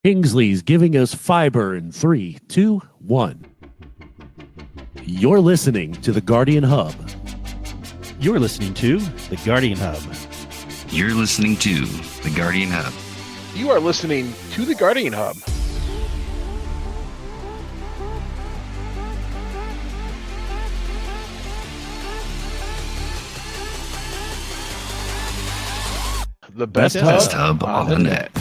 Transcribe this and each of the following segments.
Kingsley's giving us fiber in 3, 2, 1. You're listening to the Guardian Hub. You're listening to the Guardian Hub. You're listening to the Guardian Hub. You are listening to the Guardian Hub. The best hub on the net.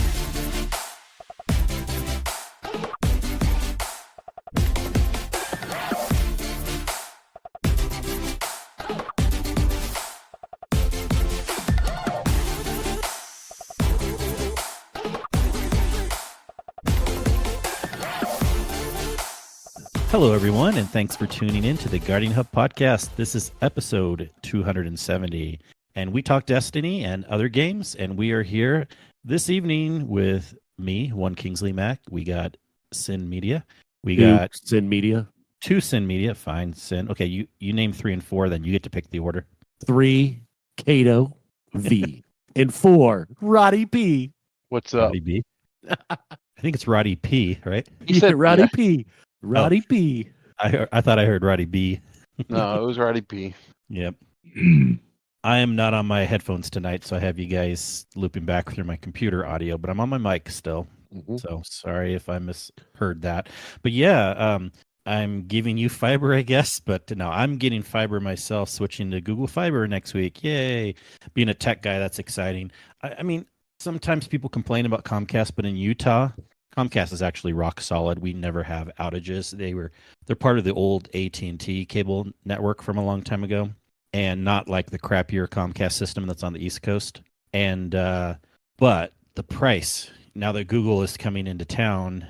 Hello, everyone, and thanks for tuning in to the Guardian Hub podcast. This is episode 270, and we talk Destiny and other games, and we are here this evening with me, one Kingsley Mac. We got Sin Media. We got Sin Media. Two Sin Media. Fine, Sin. Okay, you name 3 and 4, then you get to pick the order. 3, Kato, V. And 4, Roddy P. What's up? Roddy B. I think it's Roddy P, right? You said Roddy yeah. P. Roddy P. I thought I heard Roddy B. No, it was Roddy P. Yep. I am not on my headphones tonight, so I have you guys looping back through my computer audio, but I'm on my mic still. Mm-hmm. So sorry if I misheard that. But yeah, I'm giving you fiber, I guess, but no, I'm getting fiber myself, switching to Google Fiber next week. Yay. Being a tech guy, that's exciting. I mean, sometimes people complain about Comcast, but in Utah, Comcast is actually rock solid. We never have outages. They're part of the old AT&T cable network from a long time ago, and not like the crappier Comcast system that's on the East Coast. And but the price, now that Google is coming into town,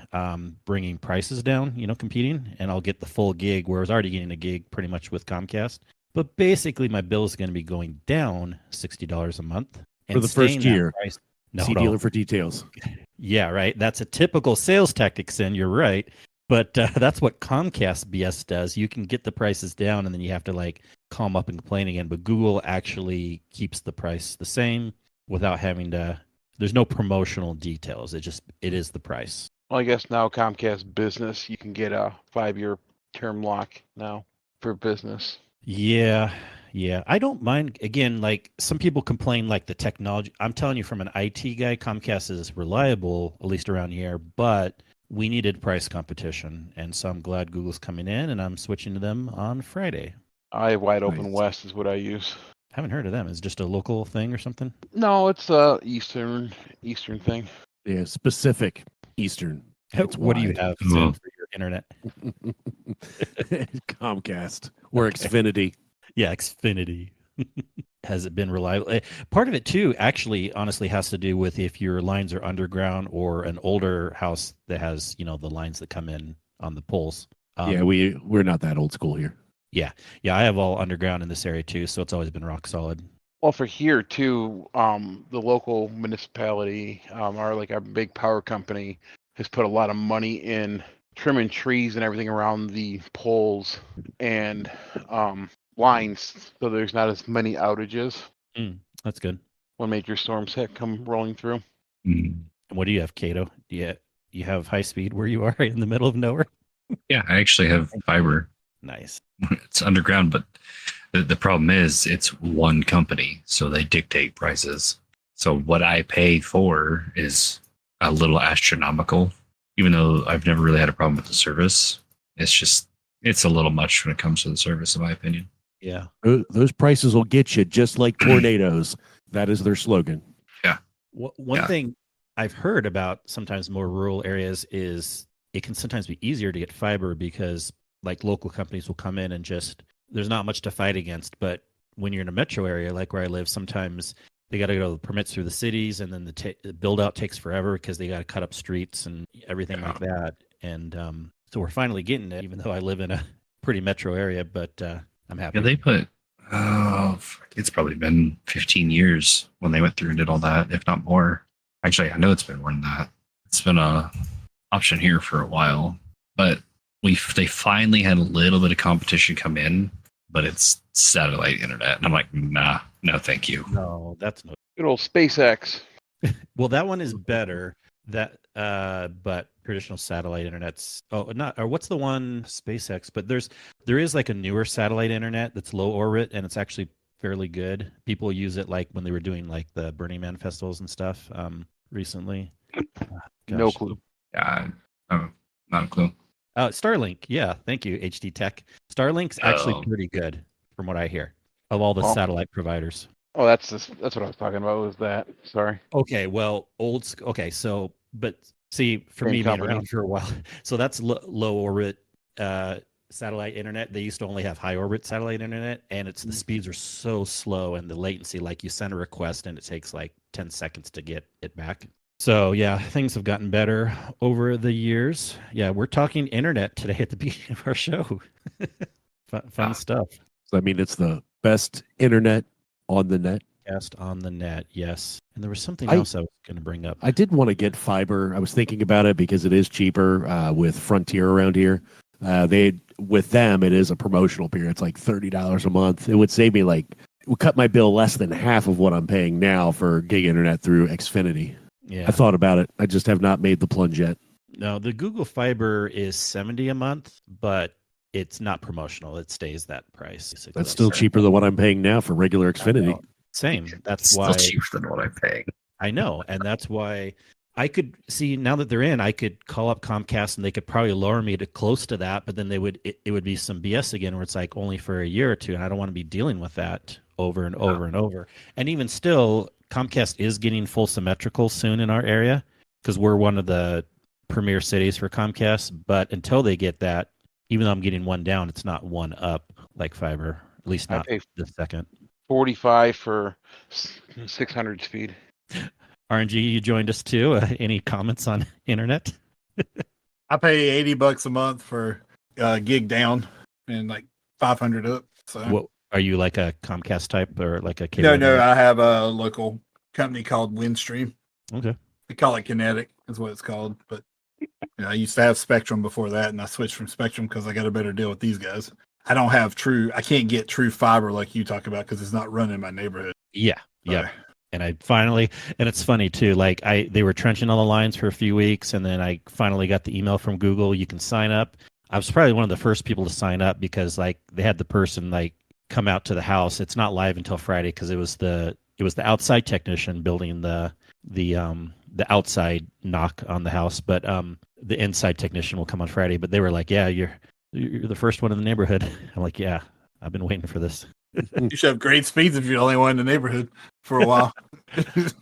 bringing prices down, competing, and I'll get the full gig, where I was already getting a gig pretty much with Comcast. But basically, my bill is going to be going down $60 a month For the first year. No, See dealer for details. Yeah, right. That's a typical sales tactic, Sin. You're right. But that's what Comcast BS does. You can get the prices down, and then you have to calm up and complain again. But Google actually keeps the price the same without having to. There's no promotional details. It is the price. Well, I guess now Comcast Business, you can get a 5-year term lock now for business. Yeah. I don't mind. Again, some people complain the technology. I'm telling you, from an IT guy, Comcast is reliable, at least around here, but we needed price competition. And so I'm glad Google's coming in, and I'm switching to them on Friday. Wide Open Nice. West is what I use. Haven't heard of them. Is it just a local thing or something? No, it's a Eastern thing. Yeah, specific Eastern. It's What do you wide. have Sin, for your internet? Comcast or Xfinity. Yeah, Xfinity. Has it been reliable? Part of it, too, actually, honestly, has to do with if your lines are underground or an older house that has, the lines that come in on the poles. Yeah, we're not that old school here. Yeah, I have all underground in this area, too, so it's always been rock solid. Well, for here too, the local municipality, our big power company, has put a lot of money in trimming trees and everything around the poles and lines, so there's not as many outages That's good. when major storms come rolling through. And what do you have, Kato? Do you have high speed where you are in the middle of nowhere? Yeah, I actually have fiber. Nice. It's underground, but the problem is it's one company, so they dictate prices. So what I pay for is a little astronomical, even though I've never really had a problem with the service. It's a little much when it comes to the service, in my opinion. Yeah. Those prices will get you just like tornadoes. That is their slogan. One thing I've heard about sometimes more rural areas is it can sometimes be easier to get fiber because local companies will come in and there's not much to fight against. But when you're in a metro area, like where I live, sometimes they got to go to the permits through the cities, and then the build out takes forever because they got to cut up streets and everything like that. And so we're finally getting it, even though I live in a pretty metro area, but I'm happy. Yeah, they put, it's probably been 15 years when they went through and did all that, if not more. Actually, I know it's been more than that. It's been a option here for a while, but they finally had a little bit of competition come in, but it's satellite internet. And I'm like, nah, no, thank you. No, that's no. Good old SpaceX. Well, that one is better. That but traditional satellite internet's not or what's the one SpaceX? But there is like a newer satellite internet that's low orbit and it's actually fairly good. People use it like when they were doing like the Burning Man festivals and stuff recently. No Gosh. clue. Yeah, not a clue. Starlink, yeah, thank you, HD Tech. Starlink's actually Oh. pretty good from what I hear of all the Oh. satellite providers. Oh, that's what I was talking about. Was that? Sorry. Okay, well, okay, so but see, for Same me being company. around for a while, so that's low orbit satellite internet. They used to only have high orbit satellite internet, and it's the speeds are so slow and the latency. Like you send a request and it takes like 10 seconds to get it back. So yeah, things have gotten better over the years. Yeah, we're talking internet today at the beginning of our show. Fun stuff. So, I mean, it's the best internet on the net. Cast on the net, yes. And there was something I- else I was going to bring up. I did want to get fiber. I was thinking about it because it is cheaper with Frontier around here. With them, it is a promotional period. It's like $30 a month. It would save me it would cut my bill less than half of what I'm paying now for gig internet through Xfinity. Yeah. I thought about it. I just have not made the plunge yet. No, the Google Fiber is $70 a month, but it's not promotional. It stays that price. Basically. That's still cheaper than what I'm paying now for regular Xfinity. Same. That's It's why still cheaper than what I'm paying. I know, and that's why I could see now that they're in. I could call up Comcast, and they could probably lower me to close to that. But then it would be some BS again, where it's like only for a year or two, and I don't want to be dealing with that over and over and over. And even still, Comcast is getting full symmetrical soon in our area because we're one of the premier cities for Comcast. But until they get that, even though I'm getting one down, it's not one up like fiber. At least I not pay the second. 45 for 600 speed. RNG, you joined us too. Any comments on internet? I pay $80 a month for gig down and like 500 up. So What are you like a Comcast type or like a no, cable? I have a local company called Windstream. Okay. They call it Kinetic, is what it's called. But I used to have Spectrum before that, and I switched from Spectrum because I got a better deal with these guys. I don't have I can't get true fiber like you talk about because it's not running in my neighborhood. Yeah. Yeah. So, And I finally, and it's funny too, like they were trenching all the lines for a few weeks, and then I finally got the email from Google. You can sign up. I was probably one of the first people to sign up because like they had the person like come out to the house. It's not live until Friday because it was the outside technician building the outside knock on the house, but the inside technician will come on Friday. But they were like, yeah, you're the first one in the neighborhood. I'm like, yeah, I've been waiting for this. you should have great speeds if you're the only one in the neighborhood for a while.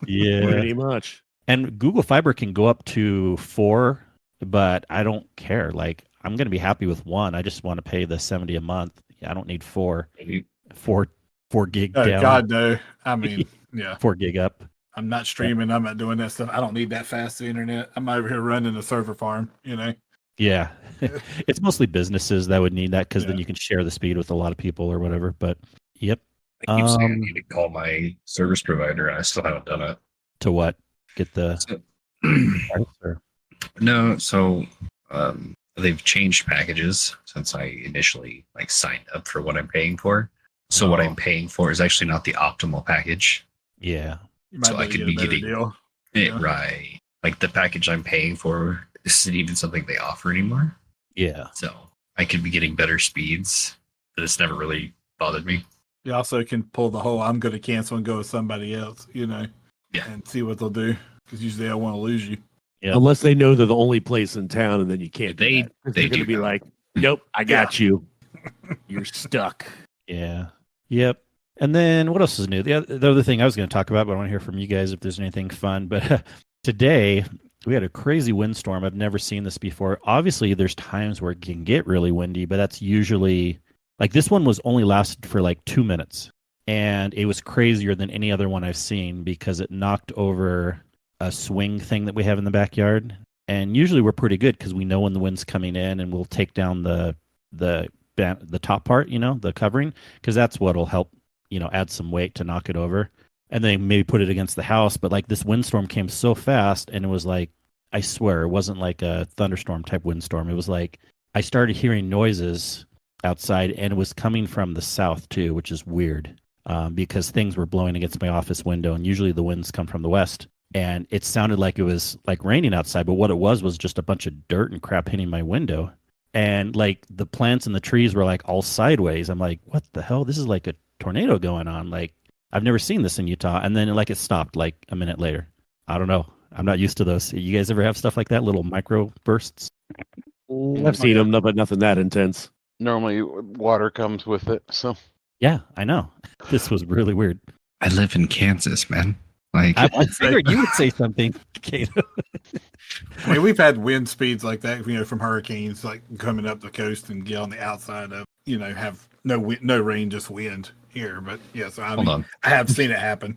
Yeah. Pretty much. And Google Fiber can go up to 4, but I don't care. Like I'm going to be happy with 1. I just want to pay the $70 a month. Yeah, I don't need 4 gig Oh, down. God, no. I mean, yeah. 4 gig up. I'm not streaming. I'm not doing that stuff. I don't need that fast internet. I'm over here running a server farm, Yeah. It's mostly businesses that would need that because then Yeah. you can share the speed with a lot of people or whatever. But yep. I keep saying I need to call my service provider, and I still haven't done it. To what? Get the So- price or- No, so they've changed packages since I initially signed up for what I'm paying for. So what I'm paying for is actually not the optimal package. Yeah. You might So I able to could get be a better getting- deal. Yeah. Right. Like the package I'm paying for isn't even something they offer anymore. Yeah. So I could be getting better speeds, but it's never really bothered me. You also can pull the whole I'm going to cancel and go with somebody else, Yeah. and see what they'll do. Because usually I want to lose you. Yeah. Unless they know they're the only place in town, and then you can't. They- do that. 'Cause they they're going do to be know. like, "Nope, I got you. You're stuck." Yeah. Yep. And then what else is new? The other thing I was going to talk about, but I want to hear from you guys if there's anything fun. But today we had a crazy windstorm. I've never seen this before. Obviously, there's times where it can get really windy, but that's usually like this one was only lasted for like 2 minutes. And it was crazier than any other one I've seen because it knocked over a swing thing that we have in the backyard. And usually we're pretty good because we know when the wind's coming in and we'll take down the top part, the covering, because that's what'll help, add some weight to knock it over. And then maybe put it against the house. But like this windstorm came so fast and it was like, I swear, it wasn't like a thunderstorm type windstorm. It was like I started hearing noises outside and it was coming from the south too, which is weird because things were blowing against my office window. And usually the winds come from the west. and it sounded like it was like raining outside, but what it was just a bunch of dirt and crap hitting my window. And like the plants and the trees were like all sideways. I'm like, what the hell? This is like a tornado going on. Like I've never seen this in Utah. And then like it stopped like a minute later. I don't know. I'm not used to those. You guys ever have stuff like that? Little micro bursts? I've seen them, but nothing that intense. Normally, water comes with it. So Yeah, I know. This was really weird. I live in Kansas, man. Like I figured you would say something, Kato. I mean, we've had wind speeds like that, from hurricanes, like coming up the coast and get on the outside of, have no rain, just wind here. But yeah, so hold on. I have seen it happen.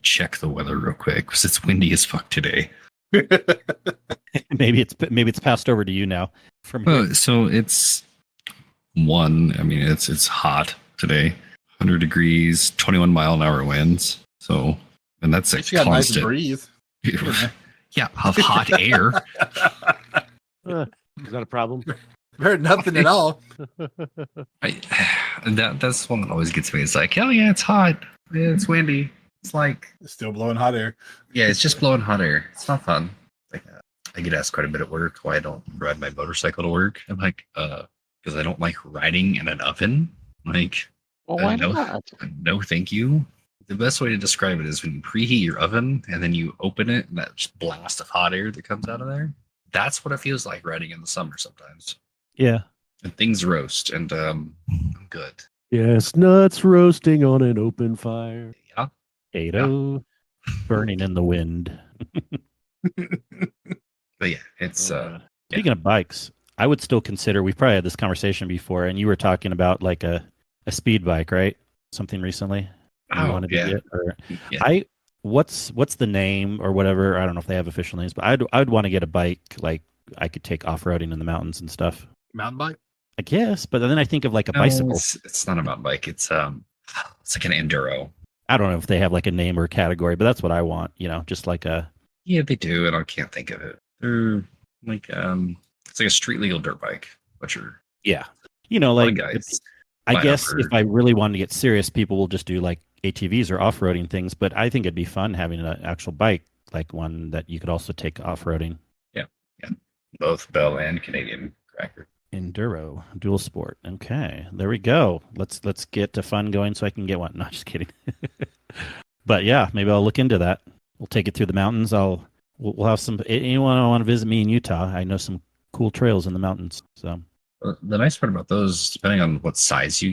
Check the weather real quick because it's windy as fuck today. Maybe it's passed over to you now. From here. So it's it's hot today. 100 degrees, 21 mile an hour winds. So, and that's a got a nice constant breeze. Yeah, of hot air. Is that a problem? Heard nothing at all. That's one that always gets me. It's like, oh yeah, it's hot. Yeah, it's windy. It's like It's still blowing hot air. yeah, it's just blowing hot air. It's not fun. Like I get asked quite a bit at work why I don't ride my motorcycle to work. I'm like, because I don't like riding in an oven. Like, well, why no, not? no, thank you. The best way to describe it is when you preheat your oven and then you open it and that just blast of hot air that comes out of there. That's what it feels like riding in the summer sometimes. Yeah. And things roast, and I'm good. Yes, nuts roasting on an open fire. Yeah. Kato, burning in the wind. But yeah, it's Speaking of bikes, I would still consider. We've probably had this conversation before, and you were talking about like a speed bike, right? Something recently. You wanted to get, or yeah. What's the name or whatever? I don't know if they have official names, but I'd want to get a bike like I could take off roading in the mountains and stuff. Mountain bike? I guess, but then I think of like a No, bicycle. It's not a mountain bike. It's like an enduro. I don't know if they have like a name or a category, but that's what I want. Just like a. Yeah, they do, and I can't think of it. They're like it's like a street legal dirt bike, but you're Yeah. like guys. I guess for- if I really wanted to get serious, people will just do like ATVs or off-roading things, but I think it'd be fun having an actual bike, like one that you could also take off-roading. Yeah. Both Bell and Canadian Cracker. Enduro, dual sport. Okay, there we go. Let's get to fun going so I can get one. No, just kidding. But yeah, maybe I'll look into that. We'll take it through the mountains. We'll have some. Anyone want to visit me in Utah? I know some cool trails in the mountains. So The nice part about those, depending on what size you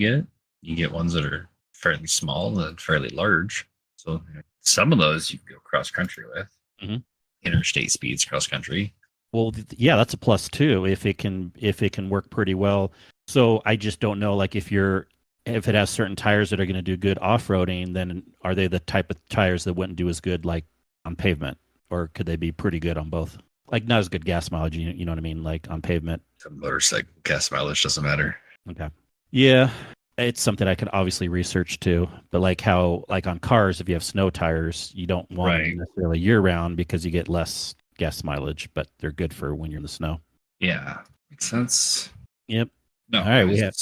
get ones that are fairly small and fairly large. So some of those you can go cross country with. Mm-hmm. Interstate speeds cross country. Well, yeah, that's a plus too. If it can work pretty well. So I just don't know, like if it has certain tires that are going to do good off-roading, then are they the type of tires that wouldn't do as good like on pavement, or could they be pretty good on both? Like not as good gas mileage, you know what I mean? Like on pavement. The motorcycle gas mileage doesn't matter. Okay. Yeah, it's something I could obviously research too. But like on cars, if you have snow tires, you don't want them necessarily year-round because you get less gas mileage, but they're good for when you're in the snow. Yeah, makes sense. Yep. No, all right, we have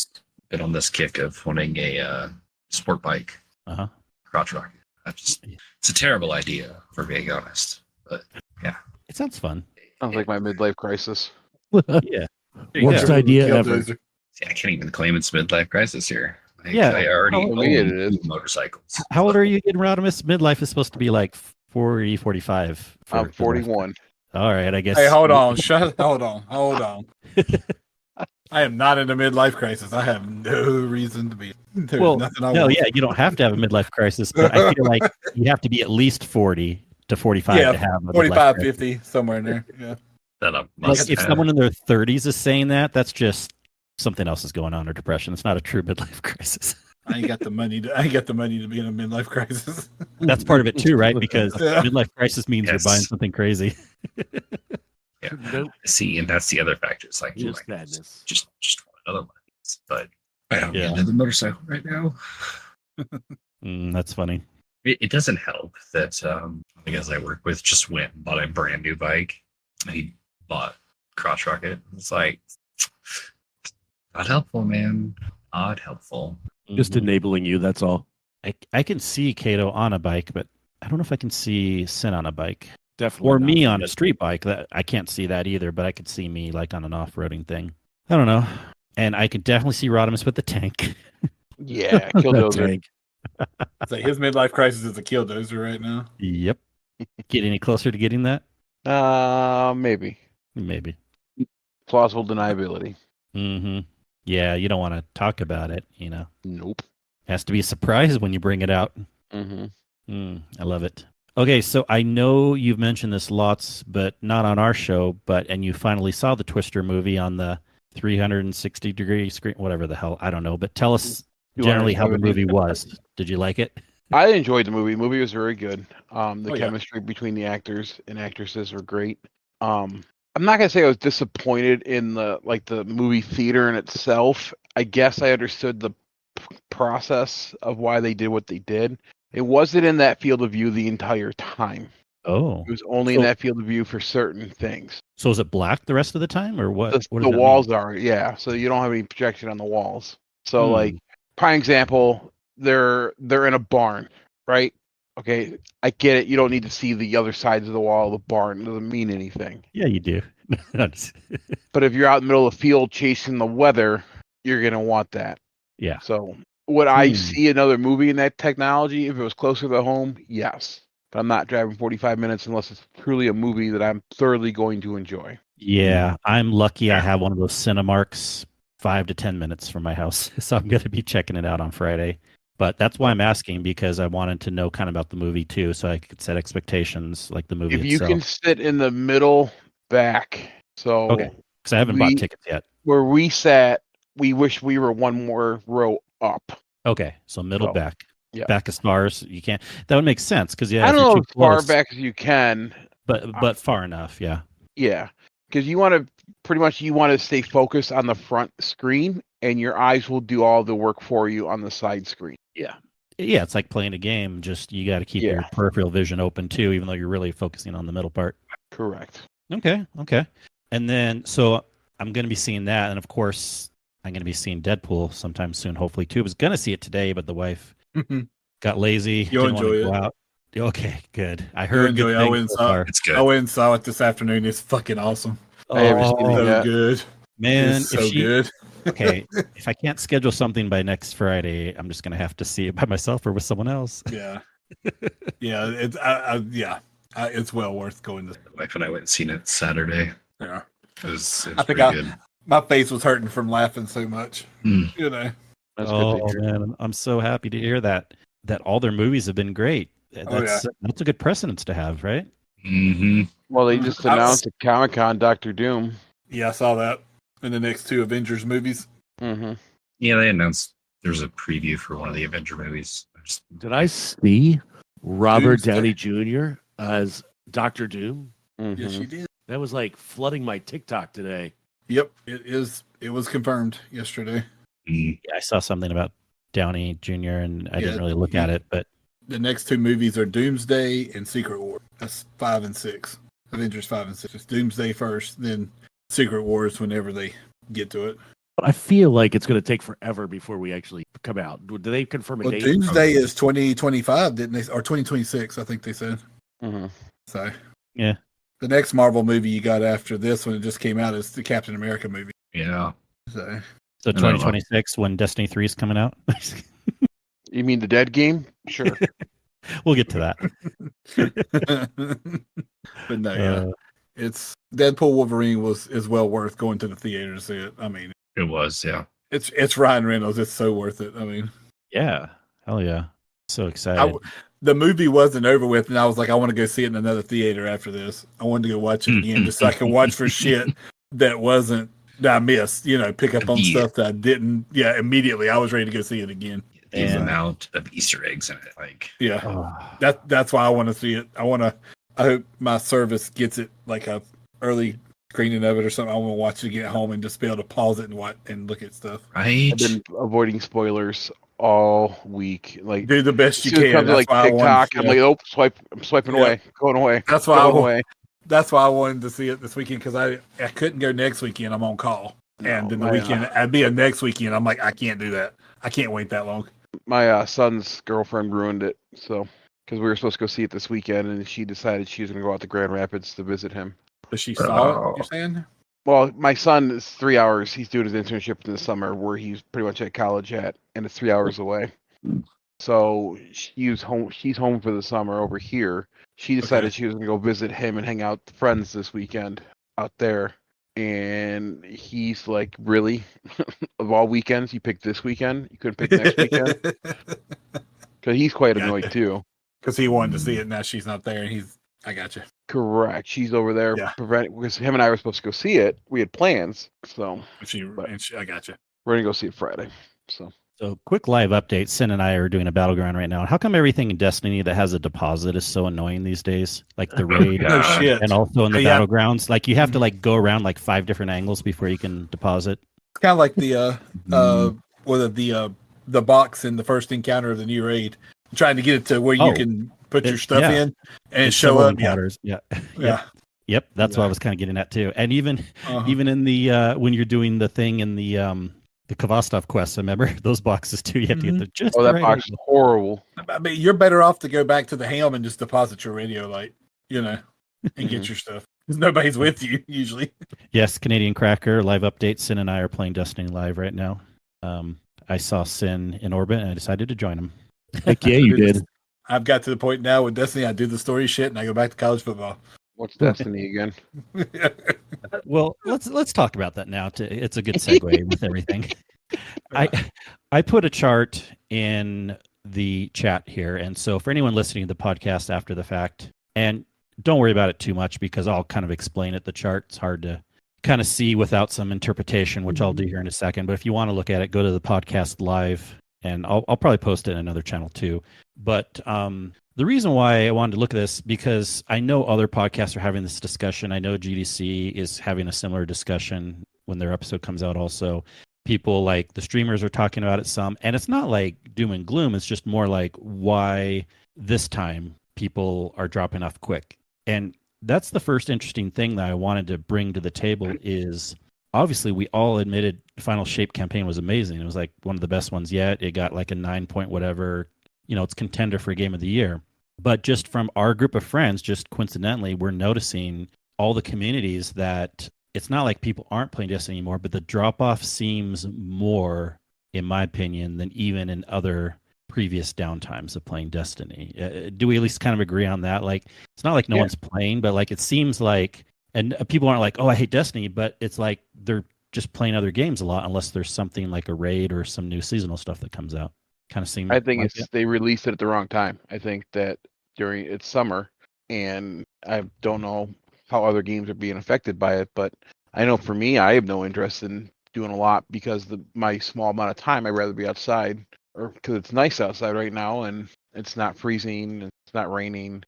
been on this kick of wanting a sport bike. Crotch rocket. It's a terrible idea, for being honest. But yeah, it sounds fun. Sounds like my midlife crisis. Yeah. Worst idea ever. See, I can't even claim it's midlife crisis here. I already own motorcycles. How old are you again, Rodimus? Midlife is supposed to be like 40, 45. I'm 41. All right, I guess. Hey, hold on. Hold on. I am not in a midlife crisis. I have no reason to be. There's nothing I want. Yeah, you don't have to have a midlife crisis, but I feel like you have to be at least 40 to 45 to have a 45, 50, somewhere in there. Yeah. Like if someone in their 30s is saying that, that's just something else is going on, or depression. It's not a true midlife crisis. I ain't got the money to be in a midlife crisis. That's part of it too, right? Because midlife crisis means you're buying something crazy. Yeah. Nope. See, and that's the other factor. It's like just madness. Just want another one. But I don't get into the motorcycle right now. That's funny. It doesn't help that the guys I work with just went and bought a brand new bike. And he bought crotch rocket. It's like not helpful, man. Not helpful. Just enabling you. That's all. I can see Kato on a bike, but I don't know if I can see Sin on a bike. Definitely. Or not me for on a street bike. That I can't see that either, but I could see me like on an off-roading thing. I don't know. And I could definitely see Rodimus with the tank. Yeah, The Killdozer. tank. So his midlife crisis is a killdozer right now. Yep. Get any closer to getting that? Maybe Maybe. plausible deniability. Mm-hmm. Yeah, you don't want to talk about it, you know. Nope. Has to be a surprise when you bring it out. Mm-hmm. I love it. Okay, so I know you've mentioned this lots, but not on our show. And you finally saw the Twister movie on the 360-degree screen, whatever the hell, I don't know. But tell us generally how the 270. movie was. Did you like it? I enjoyed the movie. The movie was very good. The Oh, yeah. chemistry between the actors and actresses were great. I'm not gonna say I was disappointed in the movie theater in itself. I guess I understood the process of why they did what they did. It wasn't in that field of view the entire time. Oh, It was only in that field of view for certain things. so is it black the rest of the time, or what? What does The that walls are, yeah. So you don't have any projection on the walls. So Hmm. like, prime example, they're in a barn, right? Okay, I get it. You don't need to see the other sides of the wall of the barn. It doesn't mean anything. mean? Yeah, you do. But if you're out in the middle of the field chasing the weather, you're gonna want that. Yeah. So would I Hmm. see another movie in that technology if it was closer to home? Yes. But I'm not driving 45 minutes unless it's truly a movie that I'm thoroughly going to enjoy. Yeah, I'm lucky I have one of those Cinemarks 5 to 10 minutes from my house. So I'm going to be checking it out on Friday. But that's why I'm asking, because I wanted to know kind of about the movie too, so I could set expectations like the movie If you itself. can sit in the middle back, so Okay, because I haven't bought tickets yet. where we sat, we wish we were one more row up. Okay, so middle So, back. yeah. Back as far as you can. That would make sense, because yeah, I if don't you're know too as far close, back as you can. but far enough, yeah. Yeah, because you want to stay focused on the front screen, and your eyes will do all the work for you on the side screen. Yeah, it's like playing a game. Just you got to keep your peripheral vision open too, even though you're really focusing on the middle part. Correct. Okay. And then, so I'm going to be seeing that, and of course, I'm going to be seeing Deadpool sometime soon, hopefully too. I was going to see it today, but the wife got lazy. You'll didn't want to enjoy go it. out. Okay, good. I You'll heard good enjoy it. things so far. It's good. I went and saw it this afternoon. It's fucking awesome. I haven't seen it So yet. good. Man, It's so good. Okay, if I can't schedule something by next Friday, I'm just going to have to see it by myself or with someone else. Yeah. Yeah. It's well worth going to. My wife and I went and seen it Saturday. Yeah. It was I think pretty good. my face was hurting from laughing so much. Mm. You know. That's Oh good to hear. man, I'm so happy to hear that all their movies have been great. That's a good precedence to have, right? Mm-hmm. Well, they just announced at Comic-Con Doctor Doom. Yeah, I saw that in the next two Avengers movies. Mm-hmm. Yeah, they announced there's a preview for one of the Avenger movies. Did I see Robert Doomsday. Downey Jr. as Doctor Doom? Mm-hmm. Yes, you did. That was like flooding my TikTok today. Yep, it is. It was confirmed yesterday. Mm. Yeah, I saw something about Downey Jr. and I didn't Yeah, really look at it, but The next two movies are Doomsday and Secret War. That's 5 and 6. Avengers 5 and 6. It's Doomsday first, then Secret Wars whenever they get to it. But I feel like it's going to take forever before we actually come out. Do they confirm a Well, date? Doomsday is 2025, didn't they? Or 2026, I think they said. Mm-hmm. So, yeah. the next Marvel movie you got after this one, it just came out, is the Captain America movie. Yeah. So, So don't know. 2026 when Destiny 3 is coming out. You mean the Dead Game? Sure. We'll get to that. but no, yeah. It's Deadpool Wolverine is well worth going to the theater to see it. I mean, It was, yeah. it's Ryan Reynolds. It's so worth it. I mean, Yeah. Hell yeah. So excited. the movie wasn't over with, and I was like, I want to go see it in another theater after this. I wanted to go watch it again just so I can watch for shit that I missed. Pick up on stuff that I didn't. Yeah, immediately I was ready to go see it again. The And- amount of Easter eggs in it, like Yeah, Oh, that's why I want to see it. I hope my service gets it like a early screening of it or something. I want to watch it, get home, and just be able to pause it and watch and look at stuff. right. I've been avoiding spoilers all week. Like, Do the best you as soon as it can. comes to, That's like why I TikTok, wanted, I'm like, oh, I'm swiping Yeah. away, going away. That's why going I away. That's why I wanted to see it this weekend, because I couldn't go next weekend. I'm on call, and then the weekend I'd be a next weekend. I'm like, I can't do that. I can't wait that long. My son's girlfriend ruined it, so because we were supposed to go see it this weekend, and she decided she was going to go out to Grand Rapids to visit him. But she saw it, you're saying? Well, my son is 3 hours. He's doing his internship in the summer where he's pretty much at college at, and it's 3 hours away. So she's home for the summer over here. She decided she was going to go visit him and hang out with friends this weekend out there. And he's like, really? Of all weekends, you picked this weekend? You couldn't pick next weekend? Because he's quite annoyed too. Because he wanted to see it, now she's not there, and I got you. Correct. She's over there Yeah. because him and I were supposed to go see it. We had plans, so I got you. we're gonna go see it Friday. So quick live update. Sin and I are doing a battleground right now. How come everything in Destiny that has a deposit is so annoying these days? Like the raid No shit. and also in the Yeah. battlegrounds. Like you have to like go around like 5 different angles before you can deposit. It's kind of like the box in the first encounter of the new raid, trying to get it to where you can put your stuff in and show up. Encounters. Yeah. Yep. That's what I was kind of getting at too. And even in the when you're doing the thing in the Kvostov quest, remember those boxes too? You have to get just that box is horrible. I mean, you're better off to go back to the helm and just deposit your radio light, and get your stuff. Because nobody's with you usually. Yes, Canadian Cracker live update. Sin and I are playing Destiny live right now. I saw Sin in orbit and I decided to join him. Heck yeah, you did. I've got to the point now with Destiny, I do the story shit and I go back to college football. What's Destiny again? Well, let's talk about that now. It's a good segue with everything. I put a chart in the chat here, and so for anyone listening to the podcast after the fact, and don't worry about it too much because I'll kind of explain it. The chart, it's hard to kind of see without some interpretation, which I'll do here in a second. But if you want to look at it, go to the podcast live, and I'll probably post it in another channel too. But the reason why I wanted to look at this, because I know other podcasts are having this discussion. I know GDC is having a similar discussion when their episode comes out also. People like the streamers are talking about it some, and it's not like doom and gloom. It's just more like why this time people are dropping off quick. And that's the first interesting thing that I wanted to bring to the table is obviously we all admitted Final Shape campaign was amazing. It was like one of the best ones yet. It got like a 9 point whatever, it's contender for game of the year. But just from our group of friends, just coincidentally, we're noticing all the communities that it's not like people aren't playing Destiny anymore, but the drop off seems more, in my opinion, than even in other previous downtimes of playing Destiny. Do we at least kind of agree on that? Like, it's not like no one's playing, but like it seems like, and people aren't like, oh, I hate Destiny, but it's like they're just playing other games a lot, unless there's something like a raid or some new seasonal stuff that comes out. Kind of seems. I think they released it at the wrong time. I think that during it's summer, and I don't know how other games are being affected by it, but I know for me, I have no interest in doing a lot because my small amount of time, I'd rather be outside, or because it's nice outside right now and it's not freezing and it's not raining,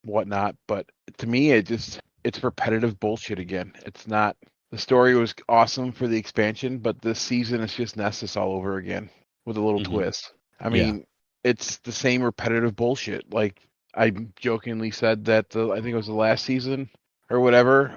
whatnot. But to me, it's repetitive bullshit again. It's not. The story was awesome for the expansion, but this season is just Nessus all over again with a little twist. I mean, it's the same repetitive bullshit. Like I jokingly said that I think it was the last season or whatever.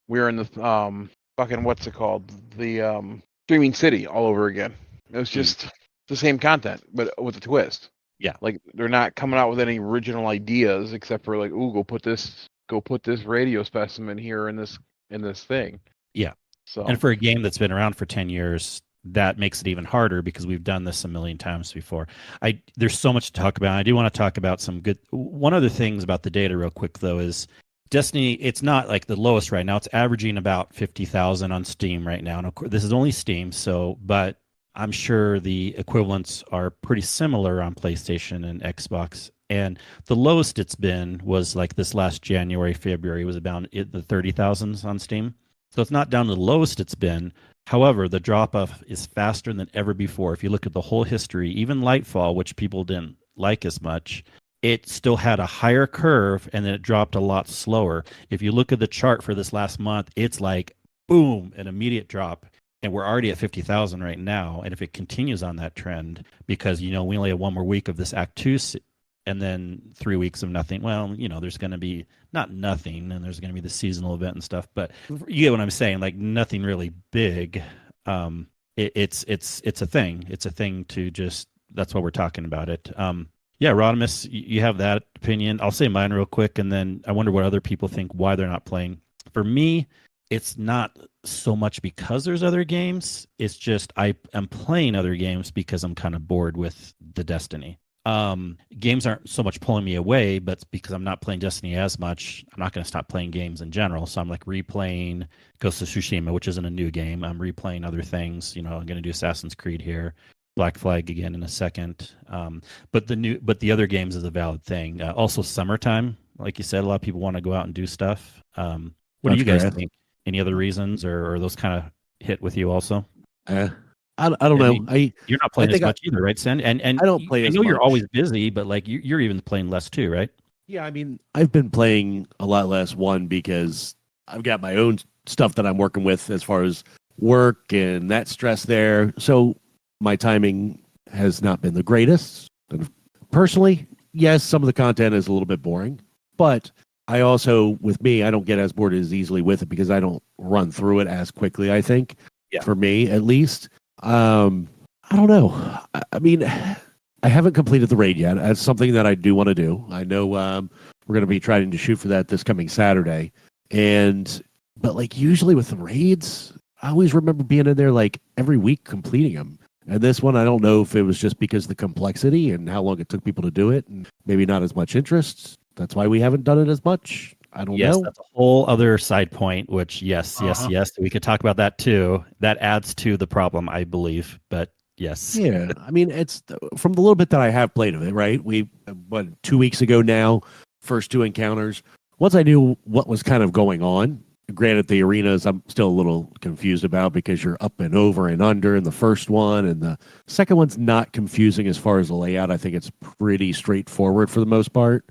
We were in the fucking what's it called? The Streaming City all over again. It was just the same content, but with a twist. Yeah. Like they're not coming out with any original ideas except for like, ooh, go put this radio specimen here in this thing. Yeah. So and for a game that's been around for 10 years, that makes it even harder because we've done this a million times before. There's so much to talk about. I do want to talk about some good. One other things about the data real quick though is Destiny. It's not like the lowest right now. It's averaging about 50,000 on Steam right now. And of course, this is only Steam. But I'm sure the equivalents are pretty similar on PlayStation and Xbox. And the lowest it's been was like this last January, February was about the 30,000s on Steam. So it's not down to the lowest it's been. However, the drop-off is faster than ever before. If you look at the whole history, even Lightfall, which people didn't like as much, it still had a higher curve and then it dropped a lot slower. If you look at the chart for this last month, it's like, boom, an immediate drop. And we're already at 50,000 right now. And if it continues on that trend, because, we only have one more week of this Act 2 and then 3 weeks of nothing. Well, there's going to be not nothing, and there's going to be the seasonal event and stuff. But you get what I'm saying? Like nothing really big. It's a thing. It's a thing to just. That's why we're talking about it. Yeah, Rodimus, you have that opinion. I'll say mine real quick, and then I wonder what other people think why they're not playing. For me, it's not so much because there's other games. It's just I am playing other games because I'm kind of bored with the Destiny. Games aren't so much pulling me away, but because I'm not playing Destiny as much, I'm not going to stop playing games in general. So I'm like replaying Ghost of Tsushima, which isn't a new game. I'm replaying other things. I'm going to do Assassin's Creed here. Black Flag again in a second. But the other games is a valid thing. Also, summertime, like you said, a lot of people want to go out and do stuff. What do you guys think? Any other reasons, or those kind of hit with you also? I don't know. You're not playing as much either, right, Sen? And I don't play. I as know much. You're always busy, but like you're even playing less too, right? Yeah, I mean, I've been playing a lot less. One, because I've got my own stuff that I'm working with as far as work and that stress there. So my timing has not been the greatest. And personally, yes, some of the content is a little bit boring, but I also, with me, I don't get as bored as easily with it because I don't run through it as quickly, I think, for me at least. I don't know. I mean, I haven't completed the raid yet. That's something that I do want to do. I know we're going to be trying to shoot for that this coming Saturday. But like usually with the raids, I always remember being in there like every week completing them. And this one, I don't know if it was just because of the complexity and how long it took people to do it, and maybe not as much interest. That's why we haven't done it as much. I don't know. Yes, that's a whole other side point, which yes. We could talk about that too. That adds to the problem, I believe. But yes. Yeah. I mean, it's from the little bit that I have played of it, right? 2 weeks ago now, first 2 encounters. Once I knew what was kind of going on, granted, the arenas I'm still a little confused about because you're up and over and under in the first one, and the second one's not confusing as far as the layout. I think it's pretty straightforward for the most part.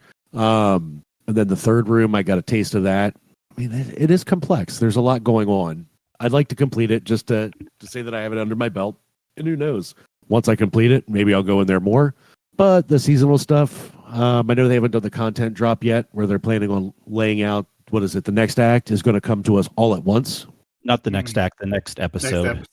And then the third room, I got a taste of that. I mean, it is complex. There's a lot going on. I'd like to complete it just to say that I have it under my belt. And who knows? Once I complete it, maybe I'll go in there more. But the seasonal stuff, I know they haven't done the content drop yet, where they're planning on laying out, what is it? The next act is going to come to us all at once. Not the next act, the next episode.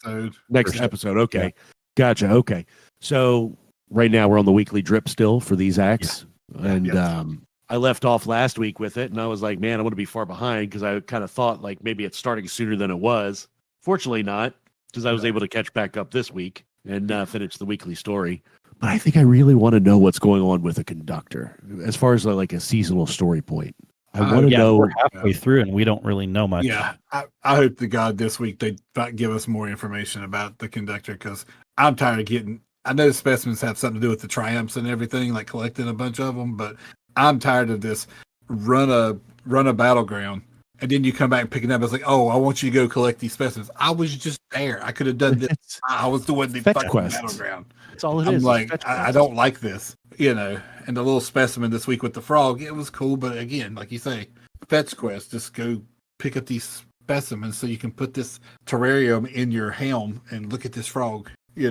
Next episode. Okay. Yeah. Gotcha. Okay. So right now we're on the weekly drip still for these acts. Yeah. And I left off last week with it, and I was like, man, I'm going to be far behind because I kind of thought like maybe it's starting sooner than it was. Fortunately not, because I was able to catch back up this week and finish the weekly story. But I think I really want to know what's going on with a conductor as far as like a seasonal story point. I want to know. We're halfway through, and we don't really know much. Yeah, I hope to God this week they give us more information about the conductor, because I'm tired of getting. I know the specimens have something to do with the triumphs and everything, like collecting a bunch of them, but I'm tired of this run a battleground, and then you come back and pick it up. It's like, oh, I want you to go collect these specimens. I was just there. I could have done this. I was doing the fucking battleground. That's all it is. I'm like, I don't like this, And the little specimen this week with the frog, it was cool, but again, like you say, fetch quest. Just go pick up these specimens so you can put this terrarium in your helm and look at this frog. You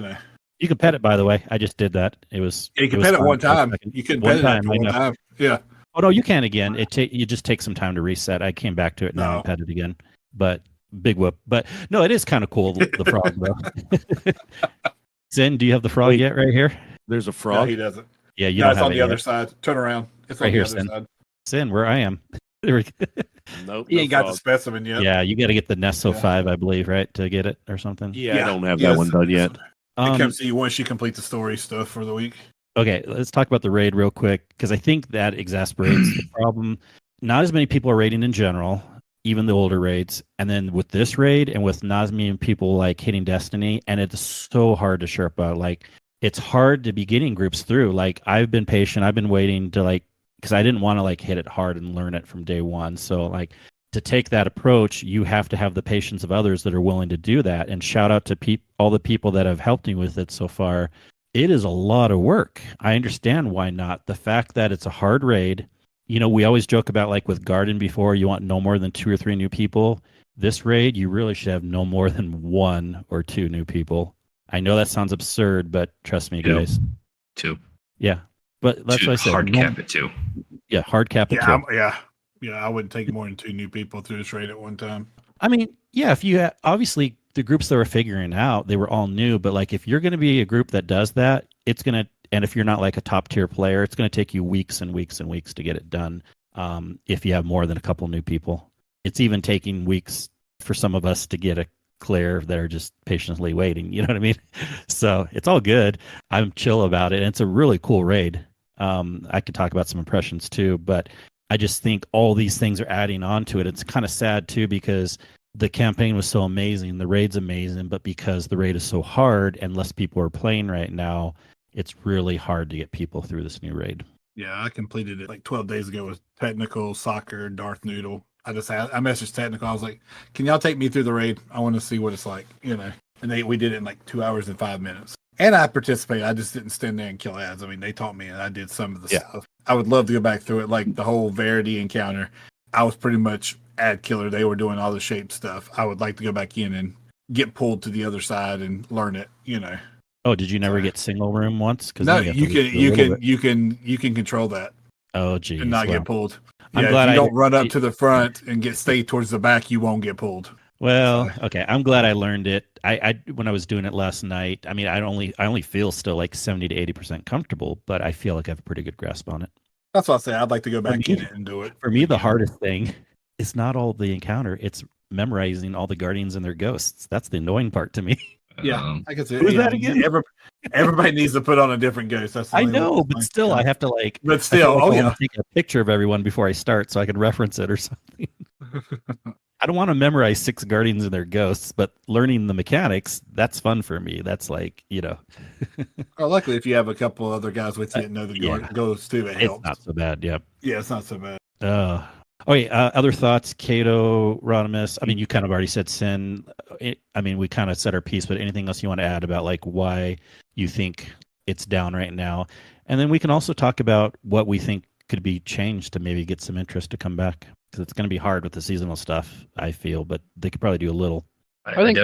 can pet it, by the way. I just did that. You can pet it one time. You can pet it one time. Yeah. Oh no, you can again. You just take some time to reset. I came back to it now and pet it again. But big whoop. But no, it is kind of cool, the frog though. Zen, do you have the frog yet right here? There's a frog. No, he doesn't. Yeah, you don't have on it the yet. Other side. Turn around. It's right on here, the other side. Sin, where I am. Nope. He ain't got the specimen yet. Yeah, you got to get the Nesto 5, I believe, right, to get it or something. Yeah, I don't have that one done yet. It comes to you once you complete the story stuff for the week. Okay, let's talk about the raid real quick, because I think that exasperates the problem. Not as many people are raiding in general, even the older raids. And then with this raid and with not as many people like hitting Destiny, and it's so hard to sherp out. Like, it's hard to be getting groups through. Like, I've been patient. I've been waiting to because I didn't want to hit it hard and learn it from day one. So to take that approach, you have to have the patience of others that are willing to do that. And shout out to all the people that have helped me with it so far. It is a lot of work. I understand why not. The fact that it's a hard raid, we always joke about with Garden before, you want no more than 2 or 3 new people. This raid, you really should have no more than 1 or 2 new people. I know that sounds absurd, but trust me, guys. 2. Yeah. But that's what I said. Hard cap it 2. Yeah, hard cap it 2. Yeah, I wouldn't take more than 2 new people through this raid at one time. I mean, yeah, if you obviously the groups that were figuring out, they were all new, but if you're going to be a group that does that, it's going to And if you're not like a top tier player, it's going to take you weeks and weeks and weeks to get it done. If you have more than a couple new people, it's even taking weeks for some of us to get a clear that are just patiently waiting. You know what I mean? So it's all good. I'm chill about it. And it's a really cool raid. I could talk about some impressions too, but I just think all these things are adding on to it. It's kind of sad too, because the campaign was so amazing. The raid's amazing, but because the raid is so hard and less people are playing right now, it's really hard to get people through this new raid. Yeah, I completed it like 12 days ago with Technical, Soccer, Darth Noodle. I messaged Technical. I was like, "Can y'all take me through the raid? I want to see what it's like." And we did it in like 2 hours and 5 minutes. And I participated. I just didn't stand there and kill ads. I mean, they taught me, and I did some of the stuff. I would love to go back through it, like the whole Verity encounter. I was pretty much ad killer. They were doing all the shape stuff. I would like to go back in and get pulled to the other side and learn it. Oh, did you never get single room once? No, you can control that. Oh, geez. And not get pulled. I'm Yeah, glad if you don't run up to the front and stay towards the back, you won't get pulled. Well, okay. I'm glad I learned it. I when I was doing it last night, I mean, I only feel still like 70 to 80% comfortable, but I feel like I have a pretty good grasp on it. That's what I say. I'd like to go back in it and do it. For me, the hardest thing is not all the encounter. It's memorizing all the guardians and their ghosts. That's the annoying part to me. Yeah, I can see who's that again? Everybody needs to put on a different ghost. That's I know, but still, I have to like. But still, I want to take a picture of everyone before I start so I can reference it or something. I don't want to memorize 6 guardians and their ghosts, but learning the mechanics, that's fun for me. That's like, Well, luckily, if you have a couple other guys with you that know the ghosts too, it helps. It's not so bad, yeah. Yeah, it's not so bad. Other thoughts, Kato, Rodimus? I mean, you kind of already said Sin. We kind of said our piece, but anything else you want to add about like why you think it's down right now? And then we can also talk about what we think could be changed to maybe get some interest to come back. Because it's going to be hard with the seasonal stuff, I feel, but they could probably do a little. I think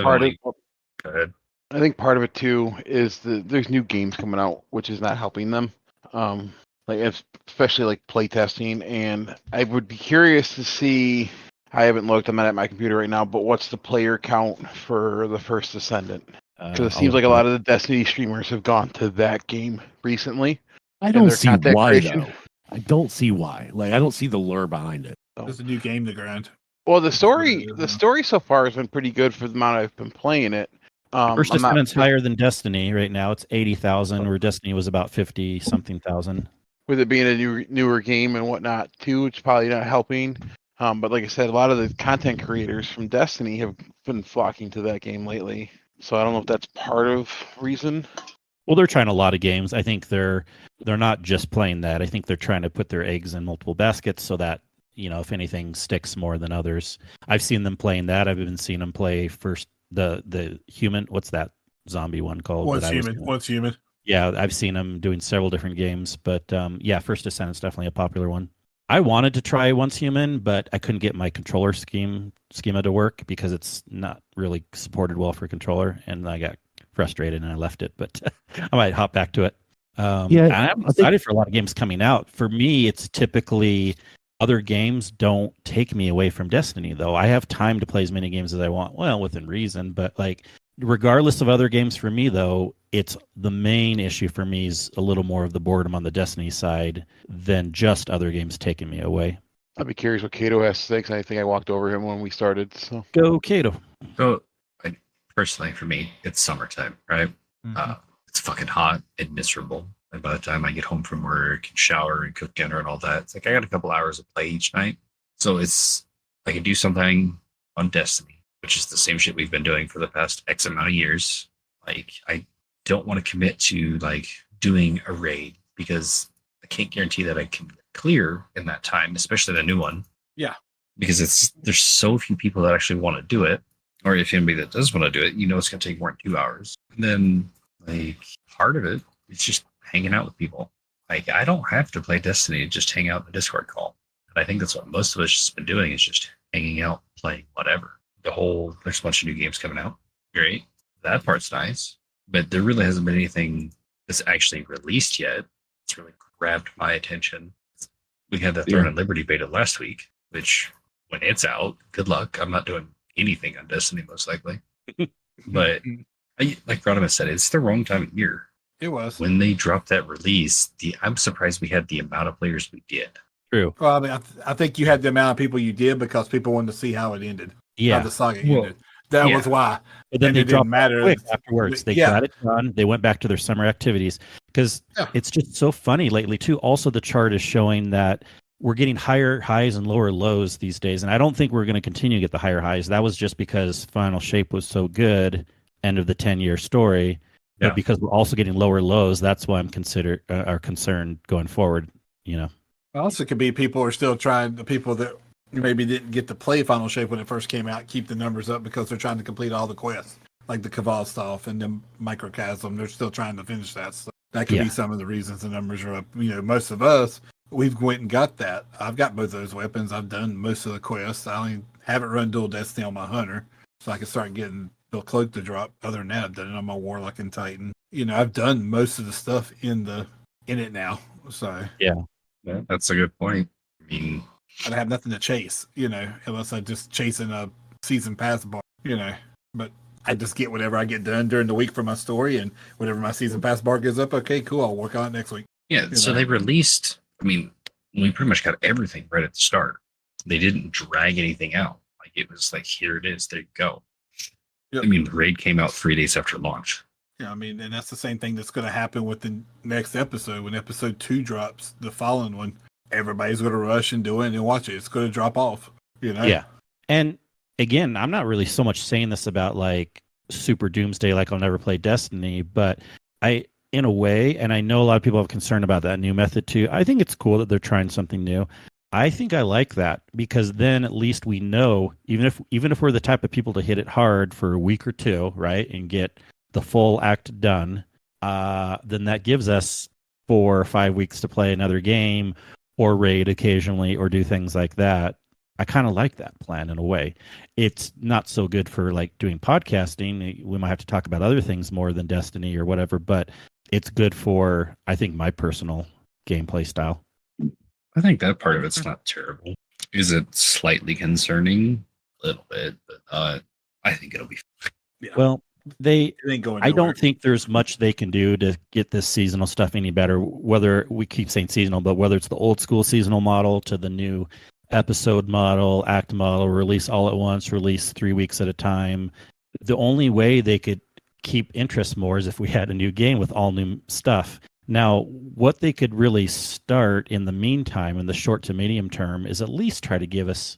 part of it too is there's new games coming out, which is not helping them. Especially like playtesting, and I would be curious to see. I haven't looked. I'm not at my computer right now, but what's the player count for the First Ascendant? Because it seems like a lot of the Destiny streamers have gone to that game recently. I don't see why though. I don't see why. Like, I don't see the lure behind it. It's a new game to grind. Well, the story so far has been pretty good for the amount I've been playing it. First Ascendant's higher than Destiny right now. It's 80,000, where Destiny was about 50-something thousand. With it being a newer game and whatnot too, it's probably not helping. But like I said, a lot of the content creators from Destiny have been flocking to that game lately. So I don't know if that's part of reason. Well, they're trying a lot of games. I think they're not just playing that. I think they're trying to put their eggs in multiple baskets so that, if anything sticks more than others. I've seen them playing that. I've even seen them play first the human. What's that zombie one called? What's human? Yeah, I've seen them doing several different games, but First Ascendant's definitely a popular one. I wanted to try Once Human, but I couldn't get my controller schema to work because it's not really supported well for controller, and I got frustrated and I left it. But I might hop back to it. I'm excited for a lot of games coming out. For me, it's typically other games don't take me away from Destiny, though. I have time to play as many games as I want, well, within reason, but like regardless of other games for me, though, it's the main issue for me is a little more of the boredom on the Destiny side than just other games taking me away. I'd be curious what Kato has to say, because I think I walked over him when we started. So go, Kato. So, personally, for me, it's summertime, right? Mm-hmm. It's fucking hot and miserable. And by the time I get home from work and shower and cook dinner and all that, it's like I got a couple hours of play each night. So I can do something on Destiny, which is the same shit we've been doing for the past X amount of years. Like, I don't want to commit to like doing a raid because I can't guarantee that I can clear in that time, especially the new one. Yeah. Because there's so few people that actually want to do it. Or if anybody that does want to do it, it's going to take more than 2 hours. And then like part of it, it's just hanging out with people. Like, I don't have to play Destiny to just hang out in the Discord call. And I think that's what most of us just been doing is just hanging out, playing whatever. There's a bunch of new games coming out. Great. That part's nice. But there really hasn't been anything that's actually released yet. It's really grabbed my attention. We had that Throne and Liberty beta last week, which when it's out, good luck. I'm not doing anything on Destiny most likely. But like Rodimus said, it's the wrong time of year. It was. when they dropped that release, I'm surprised we had the amount of players we did. True. Well, I mean, I think you had the amount of people you did because people wanted to see how it ended. How Yeah. the saga Well, ended. That yeah. was why. But then And they it didn't dropped matter. quick afterwards. They Yeah. got it done. They went back to their summer activities because Yeah. it's just so funny lately too. Also, the chart is showing that we're getting higher highs and lower lows these days, and I don't think we're going to continue to get the higher highs. That was just because Final Shape was so good, end of the 10-year story. But Yeah. because we're also getting lower lows, that's why I'm concerned going forward. You know. Also, could be people are still trying. The people that maybe didn't get to play Final Shape when it first came out keep the numbers up because they're trying to complete all the quests, like the Kaval stuff and the Microcosm. They're still trying to finish that. So that could be some of the reasons the numbers are up. You know, most of us we've went and got that. I've got both those weapons. I've done most of the quests. I only haven't run Dual Destiny on my Hunter, so I can start getting the cloak to drop. Other than that, I've done it on my Warlock and Titan. You know, I've done most of the stuff in it now. So Yeah, that's a good point. I mean, I have nothing to chase, you know, unless I just chasing a season pass bar, you know. But I just get whatever I get done during the week for my story, and whatever my season pass bar goes up, okay, cool, I'll work on it next week. yeah. So they released. I mean, we pretty much got everything right at the start. They didn't drag anything out. Like it was like, here it is. There you go. Yep. I mean, the raid came out 3 days after launch. Yeah, I mean, and that's the same thing that's going to happen with the next episode. When episode 2 drops, the following one, everybody's going to rush and do it and watch it. It's going to drop off, you know? Yeah. And again, I'm not really so much saying this about like Super Doomsday, like I'll never play Destiny, but in a way, and I know a lot of people have concern about that new method too. I think it's cool that they're trying something new. I think I like that because then at least we know, even if we're the type of people to hit it hard for a week or two, right, and get the full act done, then that gives us 4 or 5 weeks to play another game or raid occasionally or do things like that. I kind of like that plan in a way. It's not so good for like doing podcasting. We might have to talk about other things more than Destiny or whatever, but it's good for, I think, my personal gameplay style. I think that part of it's not terrible. Is it slightly concerning? A little bit, but I think it'll be fine. Yeah. Well, It ain't going I nowhere. don't think there's much they can do to get this seasonal stuff any better. Whether we keep saying seasonal, but whether it's the old school seasonal model to the new episode model, act model, release all at once, release 3 weeks at a time. The only way they could keep interest more is if we had a new game with all new stuff. Now, what they could really start in the meantime, in the short to medium term, is at least try to give us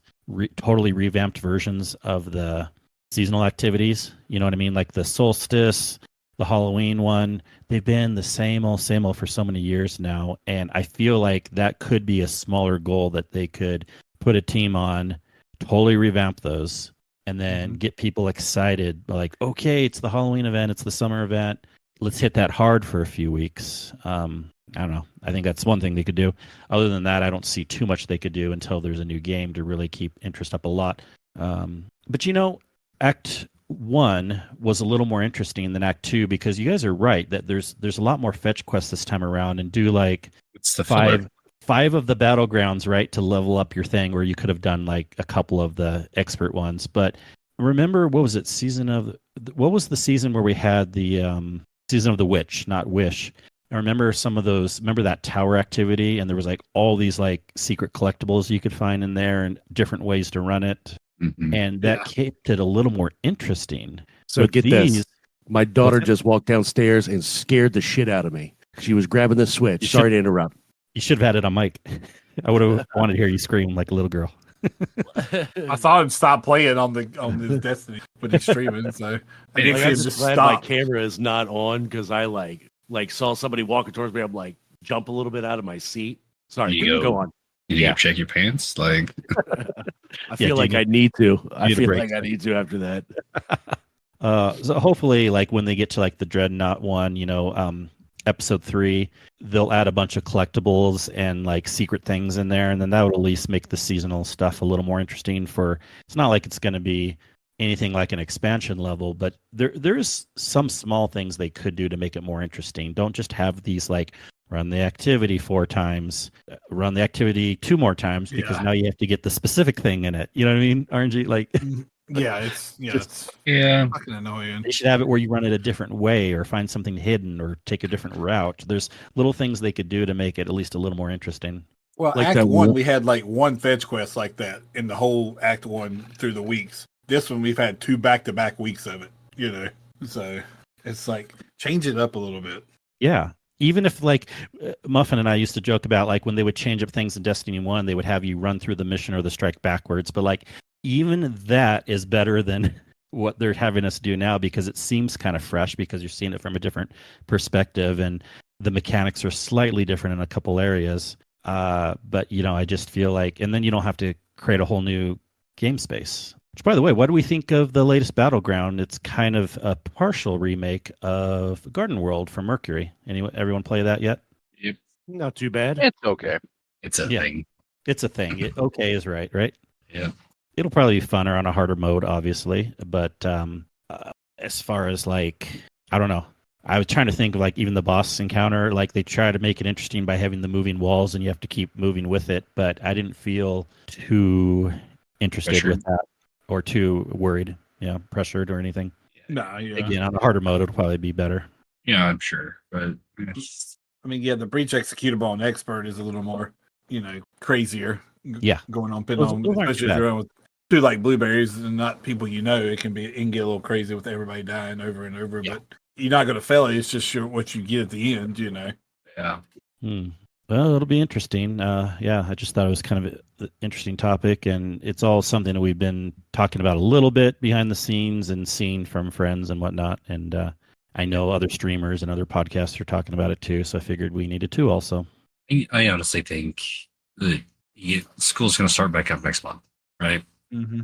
totally revamped versions of the seasonal activities. You know what I mean? Like the solstice, the Halloween one. They've been the same old for so many years now. And I feel like that could be a smaller goal that they could put a team on, totally revamp those, and then get people excited. Like, okay, it's the Halloween event. It's the summer event. Let's hit that hard for a few weeks. I don't know. I think that's one thing they could do. Other than that, I don't see too much they could do until there's a new game to really keep interest up a lot. But you know, Act 1 was a little more interesting than Act 2 because you guys are right that there's a lot more fetch quests this time around, and do like It's the filler. five of the battlegrounds, right, to level up your thing, where you could have done like a couple of the expert ones. But remember, what was it? What was the season where we had the Season of the Witch, not Wish? I remember some of those. Remember that tower activity, and there was like all these like secret collectibles you could find in there, and different ways to run it, Mhm. and that kept it a little more interesting. So But get these, this. My daughter What's that? just walked downstairs and scared the shit out of me. She was grabbing the switch. You Sorry to interrupt. you should have had it on mic. I would have wanted to hear you scream like a little girl. I saw him stop playing on this Destiny when he's streaming. So I didn't Like, see I'm him just just glad my stop. camera is not on because I like saw somebody walking towards me. I'm like jump a little bit out of my seat. Sorry, You you go. go on. You Yeah. go check your pants. Like, I feel do like you I need to. I need a feel break. like I need to after that. So hopefully, like when they get to like the Dreadnought one, you know, episode 3, they'll add a bunch of collectibles and like secret things in there, and then that would at least make the seasonal stuff a little more interesting. It's not like it's going to be anything like an expansion level, but there's some small things they could do to make it more interesting. Don't just have these like run the activity 4 times, run the activity 2 more times, because Yeah. now you have to get the specific thing in it. You know what I mean? RNG, like Just- it's Yeah. fucking annoying. They should have it where you run it a different way or find something hidden or take a different route. There's little things they could do to make it at least a little more interesting. Well, Like Act that 1, one- we had like one fetch quest like that in the whole Act 1 through the weeks. This one, we've had 2 back-to-back weeks of it, So it's like, change it up a little bit. Yeah. Even if like Muffin and I used to joke about like when they would change up things in Destiny 1, they would have you run through the mission or the strike backwards. But like even that is better than what they're having us do now because it seems kind of fresh because you're seeing it from a different perspective and the mechanics are slightly different in a couple areas. But I just feel like, and then you don't have to create a whole new game space. Which, by the way, what do we think of the latest Battleground? It's kind of a partial remake of Garden World from Mercury. Everyone play that yet? Not too bad. It's okay. It's a Yeah. thing. It's a thing. Okay is right? Yeah. It'll probably be funner on a harder mode, obviously. But as far as like, I don't know. I was trying to think of like even the boss encounter, like they try to make it interesting by having the moving walls and you have to keep moving with it. But I didn't feel too interested Pressured. with that or too worried, pressured or anything. Nah, yeah. Again, on a harder mode, it'll probably be better. Yeah, I'm sure. But I mean, yeah, the breach executable on expert is a little more, crazier. Yeah. Going on, pin Those on, aren't especially bad. if you're on with two like blueberries and not people it can get a little crazy with everybody dying over and over. Yeah. But you're not going to fail it. It's just what you get at the end, yeah. Well, it'll be interesting. I just thought it was kind of an interesting topic, and it's all something that we've been talking about a little bit behind the scenes and seeing from friends and whatnot. And I know other streamers and other podcasts are talking about it too, so I figured we needed to also. I honestly think that school's going to start back up next month, right? Mm-hmm.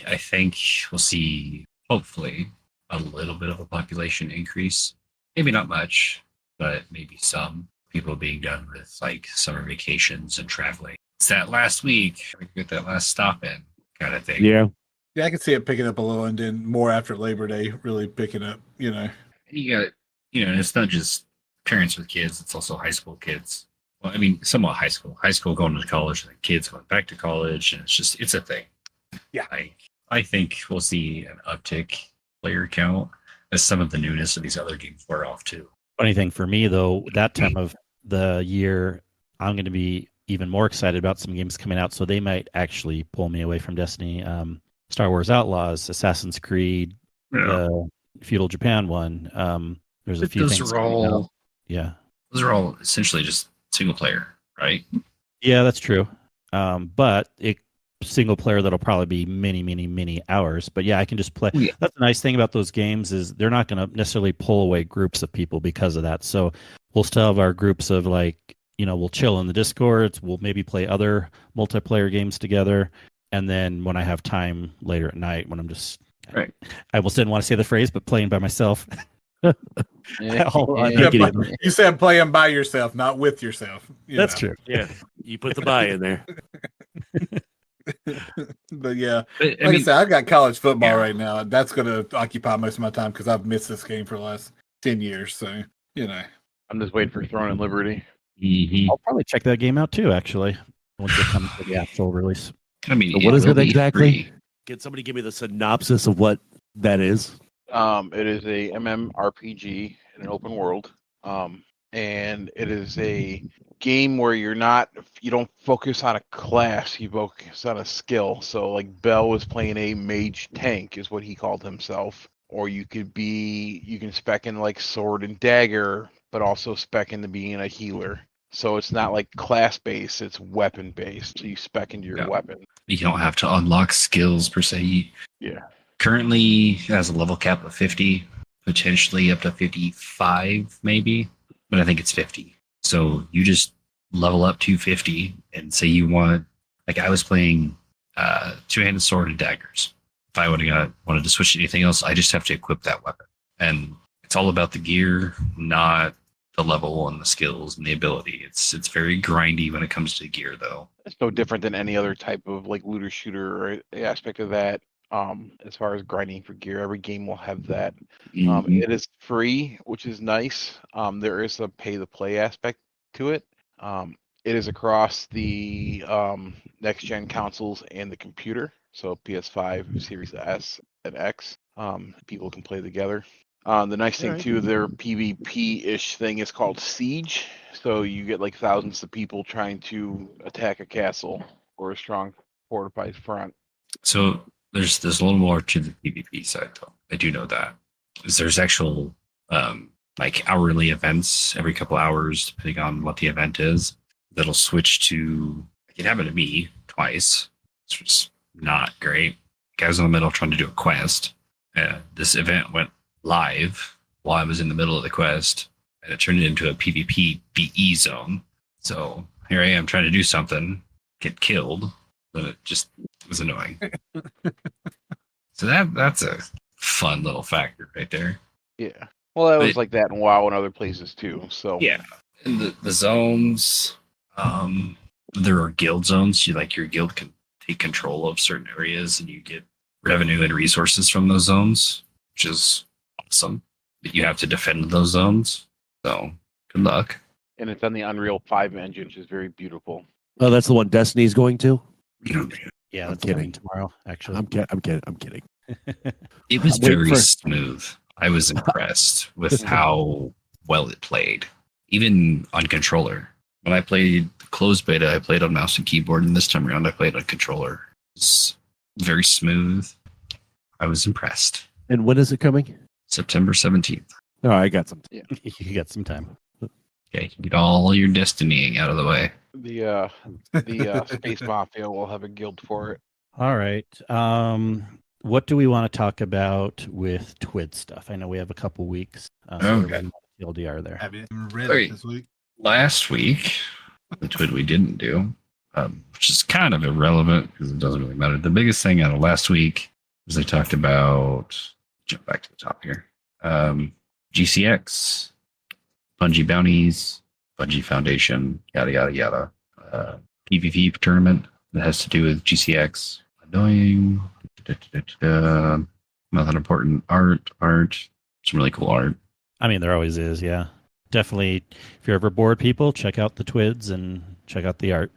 I think we'll see, hopefully, a little bit of a population increase. Maybe not much, but maybe some people being done with like summer vacations and traveling. It's that last week, we get that last stop in kind of thing. Yeah. Yeah, I can see it picking up a little, and then more after Labor Day, really picking up. You got, and it's not just parents with kids; it's also high school kids. Well, I mean, somewhat high school going to college, and kids going back to college, and it's a thing. Yeah, I think we'll see an uptick player count as some of the newness of these other games wear off too. Funny thing for me though, that time of the year, I'm going to be even more excited about some games coming out, so they might actually pull me away from Destiny. Star Wars Outlaws, Assassin's Creed, the Feudal Japan one. There's a few those things. are all, those are all essentially just single player, right? Yeah, that's true. But single player that'll probably be many hours. But yeah, I can just play. Yeah. That's the nice thing about those games is they're not going to necessarily pull away groups of people because of that. So we'll still have our groups of like, we'll chill in the Discords. We'll maybe play other multiplayer games together. And then when I have time later at night, when I'm just, right. I almost didn't want to say the phrase, but playing by myself. You said playing by yourself, not with yourself. That's true. Yeah. You put the buy in there. But yeah, But, I said, I've got college football yeah. right now. That's going to occupy most of my time because I've missed this game for the last 10 years. So, I'm just waiting for Throne and Liberty. I'll probably check that game out too, actually, once it comes to the actual release. I mean, So what is will it be exactly? free. Can somebody give me the synopsis of what that is? It is a MMORPG in an open world. And it is a game where you don't focus on a class, you focus on a skill. So like Bell was playing a mage tank is what he called himself. Or you can spec in like sword and dagger, but also spec into being a healer. So it's not like class based, it's weapon based. So you spec into your weapon. You don't have to unlock skills per se. Yeah. Currently has a level cap of 50, potentially up to 55 maybe, but I think it's 50. So you just level up to 50 and say you want, like I was playing two-handed sword and daggers. If I wanted to switch to anything else, I just have to equip that weapon. And it's all about the gear, not the level and the skills and the ability. It's very grindy when it comes to gear though. It's no different than any other type of like looter shooter or aspect of that. As far as grinding for gear, every game will have that. It is free, which is nice. There is a pay to play aspect to it. It is across the next gen consoles and the computer. So PS5, Series S, and X. People can play together. The nice thing Alright. too, their PvP-ish thing is called Siege. So you get like thousands of people trying to attack a castle or a strong fortified front. So there's a little more to the PvP side, though. I do know that. Is there's actual like hourly events every couple hours, depending on what the event is, that'll switch to. It happened to me twice, which was not great. I was in the middle trying to do a quest. This event went live while I was in the middle of the quest, and it turned into a PvP BE zone. So here I am trying to do something, get killed, but it just was annoying. So that's a fun little factor right there. Yeah. Well, that was But- like that in WoW and other places too. So Yeah, and the zones, there are guild zones. Your guild can take control of certain areas, and you get revenue and resources from those zones, which is awesome. But you have to defend those zones. So good luck. and it's on the Unreal 5 engine, which is very beautiful. Oh, that's the one Destiny's going to. Yeah, I'm that's coming kidding. tomorrow. Actually, I'm kidding. I'm kidding. It was I'm waiting very for- smooth. I was impressed with how well it played, even on controller. When I played closed beta, I played on mouse and keyboard, and this time around, I played on controller. It's very smooth. I was impressed. And when is it coming? September 17th. Oh, I got some. you got some time. Okay, get all your destinying out of the way. The Space Mafia will have a guild for it. All right. What do we want to talk about with TWID stuff? I know we have a couple weeks. Okay. LDR there. Have you read Okay. it this week? Last week, the twid we didn't do, which is kind of irrelevant because it doesn't really matter. The biggest thing out of last week was they talked about, jump back to the top here, GCX, Bungie bounties, Bungie Foundation, yada, yada, yada. PvP tournament that has to do with GCX. Annoying. Nothing important. Art. Some really cool art. I mean, there always is. Yeah, definitely. If you're ever bored, people check out the TWIDs and check out the art.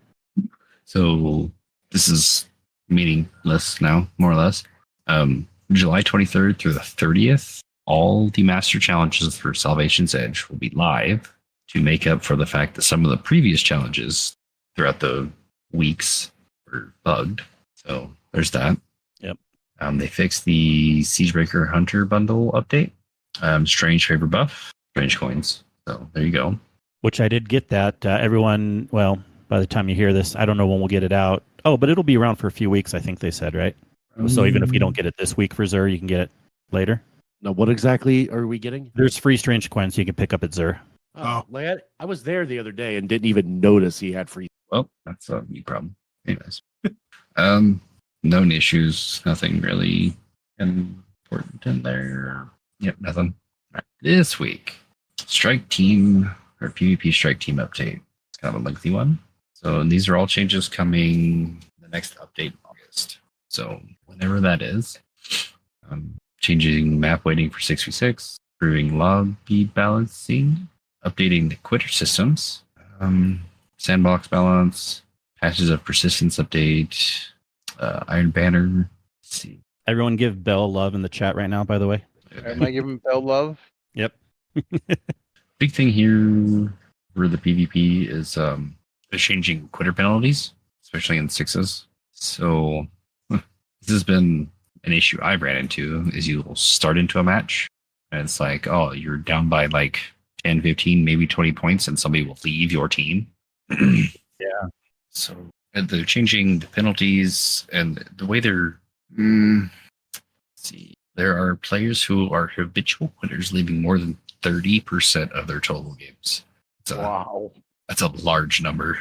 So this is meaningless now, more or less. July 23rd through the 30th, all the master challenges for Salvation's Edge will be live to make up for the fact that some of the previous challenges throughout the weeks were bugged. So there's that. Yep. They fixed the Siegebreaker Hunter bundle update. Strange favor buff, strange coins. So there you go. Which I did get that. Everyone, well, by the time you hear this, I don't know when we'll get it out. Oh, but it'll be around for a few weeks, I think they said, right? So even if you don't get it this week for Zur, you can get it later. Now, what exactly are we getting? There's free strange coins you can pick up at Zur. Oh. Like I was there the other day and didn't even notice he had free. Well, that's a new problem. Anyways, known issues, nothing really important in there. Yep, nothing. All right. This week, Strike Team or PvP Strike Team update. It's kind of a lengthy one. So these are all changes coming the next update in August. So whenever that is, changing map weighting for 6v6, improving lobby balancing, updating the quitter systems, sandbox balance, patches of persistence update, Iron Banner. Let's see. Everyone give Bell love in the chat right now, by the way. Am I giving Bell love? Yep. Big thing here for the PvP is they're changing quitter penalties, especially in sixes. So this has been an issue I've ran into is you will start into a match and it's like, oh, you're down by like 10, 15, maybe 20 points and somebody will leave your team. Yeah. So they're changing the penalties and the way they're let's see. There are players who are habitual quitters leaving more than 30% of their total games. Wow. That's a large number.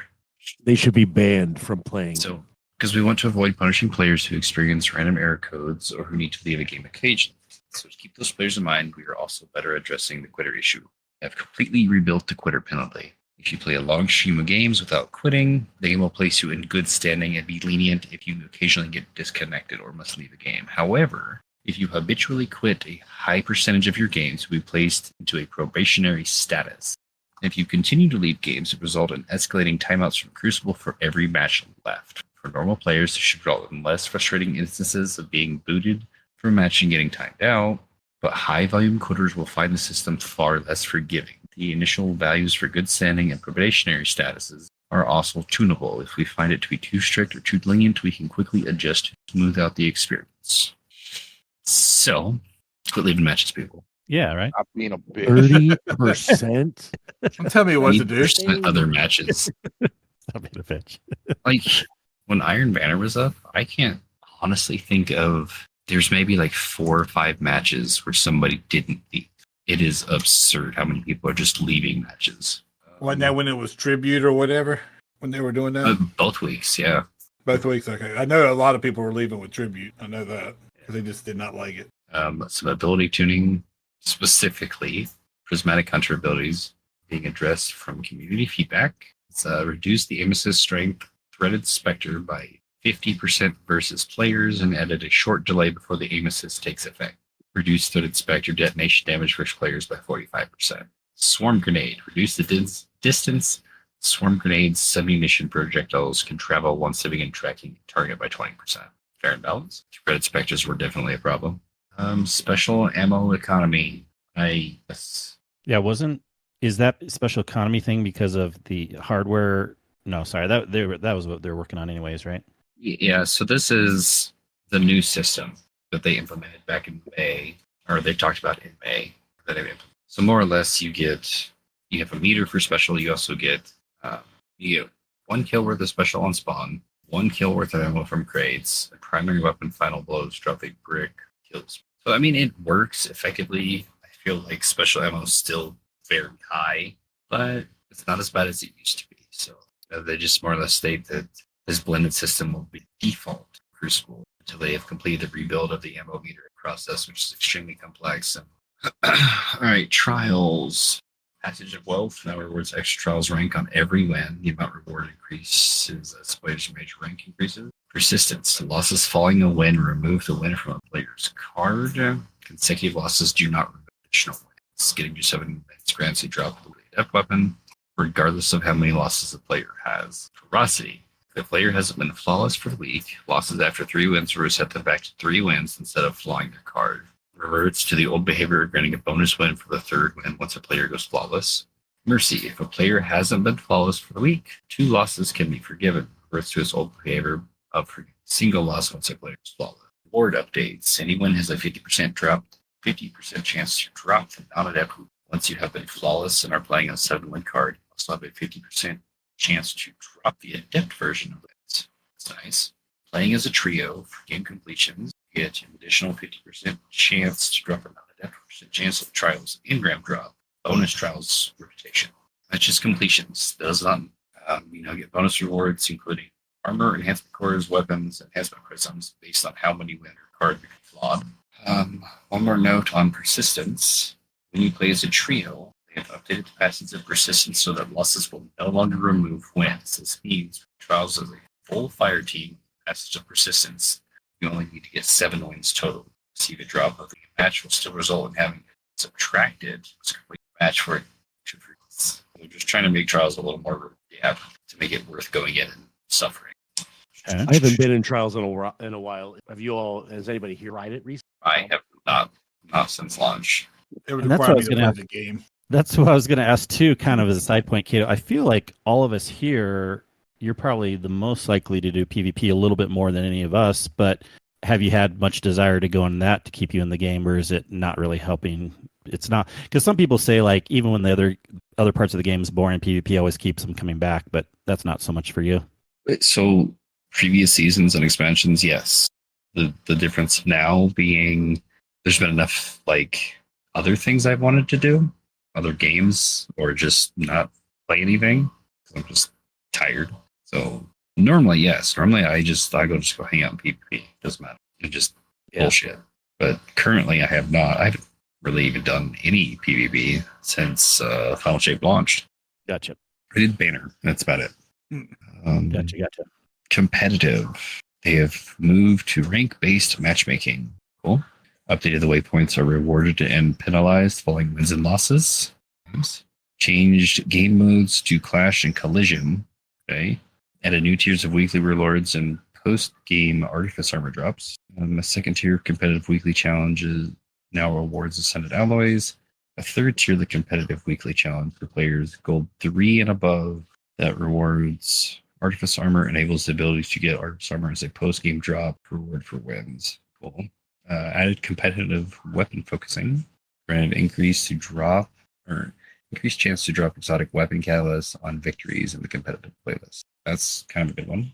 They should be banned from playing. So, because we want to avoid punishing players who experience random error codes or who need to leave a game occasionally. So to keep those players in mind, we are also better addressing the quitter issue. We have completely rebuilt the quitter penalty. If you play a long stream of games without quitting, the game will place you in good standing and be lenient if you occasionally get disconnected or must leave a game. However, if you habitually quit, a high percentage of your games will be placed into a probationary status. If you continue to leave games, it result in escalating timeouts from Crucible for every match left. For normal players, this should result in less frustrating instances of being booted from a match and getting timed out, but high volume quitters will find the system far less forgiving. The initial values for good standing and probationary statuses are also tunable. If we find it to be too strict or too lenient, we can quickly adjust to smooth out the experience. So, quit leaving matches, people. Yeah, right. Stop being a bitch. 30%. Don't tell me what to do. 80% other matches. Stop being a bitch. Like, when Iron Banner was up, I can't honestly think of... There's maybe like 4 or 5 matches where somebody didn't leave. It is absurd how many people are just leaving matches. Wasn't that when it was tribute or whatever? When they were doing that? Both weeks, yeah. Both weeks, okay. I know a lot of people were leaving with tribute. I know that. Because they just did not like it. Some ability tuning, specifically prismatic hunter abilities, being addressed from community feedback. It's reduced the Amos's strength threaded specter by 50% versus players and added a short delay before the aim assist takes effect. Reduced threaded specter detonation damage versus players by 45%. Swarm grenade. Reduce the distance swarm grenades submunition projectiles can travel once sitting and tracking target by 20%. Fair and balanced. Threaded specters were definitely a problem. Special ammo economy. Yeah, is that special economy thing because of the hardware? No, sorry, that was what they're working on anyways, right? Yeah, so this is the new system that they implemented back in May, or they talked about in May. So more or less, you have a meter for special. You also get 1 kill worth of special on spawn, 1 kill worth of ammo from crates, a primary weapon final blows, drop a brick, kills. So I mean, it works effectively. I feel like special ammo is still very high, but it's not as bad as it used to be. So they just more or less state that this blended system will be default for Crucible until they have completed the rebuild of the ammo meter process, which is extremely complex. And all right, trials. Passage of Wealth now rewards extra trials rank on every win. The amount rewarded increases as players' major rank increases. Persistence. Losses following a win remove the win from a player's card. Consecutive losses do not remove additional wins. Getting to 7 wins grants a drop of the death weapon, regardless of how many losses the player has. Ferocity. If the player hasn't been flawless for the week, losses after 3 wins will reset them back to 3 wins instead of flying their card. Reverts to the old behavior, granting a bonus win for the 3rd win once a player goes flawless. Mercy. If a player hasn't been flawless for the week, 2 losses can be forgiven. Reverts to his old behavior of forgiving single loss once a player is flawless. Reward updates. Anyone has a 50% chance to drop the non-adept once you have been flawless and are playing a 7-win card. You also have a 50% chance to drop the adept version of it. That's nice. Playing as a trio for game completions, you get an additional 50% chance to drop a non-adept chance of trials in-gram drop. Bonus trials rotation. Matches completions. Does not get bonus rewards, including armor, enhancement cores, weapons, enhancement prisms, based on how many win or card become flawed. One more note on persistence. When you play as a trio, they have updated the passage of persistence so that losses will no longer remove wins. This means trials as a full fire team, passage of persistence, you only need to get 7 wins total. Receive a drop of the match will still result in having subtracted to complete the match for 2 wins. We're just trying to make trials a little more to make it worth going in and suffering. I haven't been in trials in a while. Has anybody here tried it recently? I have not since launch. It would And that's require what I me was to gonna play the game. That's what I was going to ask too, kind of as a side point, Kato. I feel like all of us here, you're probably the most likely to do PvP a little bit more than any of us, but have you had much desire to go on that to keep you in the game, or is it not really helping? It's not, because some people say like even when the other parts of the game is boring, PvP always keeps them coming back, but that's not so much for you. So previous seasons and expansions, yes. The difference now being there's been enough like other things I've wanted to do, other games, or just not play anything. I'm just tired. So normally, yes. Normally I go hang out in PvP. Doesn't matter. It's just bullshit. But currently I haven't really even done any PvP since Final Shape launched. Gotcha. I did Banner. That's about it. Gotcha. Competitive. They have moved to rank-based matchmaking. Cool. Updated the waypoints are rewarded and penalized following wins and losses. Changed game modes to Clash and Collision. Okay. Added new tiers of weekly rewards and post-game artifice armor drops. A second tier of competitive weekly challenges now rewards ascended alloys. A third tier, the competitive weekly challenge for players gold 3 and above, that rewards artifice armor, enables the ability to get artifice armor as a post-game drop reward for wins. Cool. Added competitive weapon focusing. Granted increased chance to drop exotic weapon catalysts on victories in the competitive playlist. That's kind of a good one.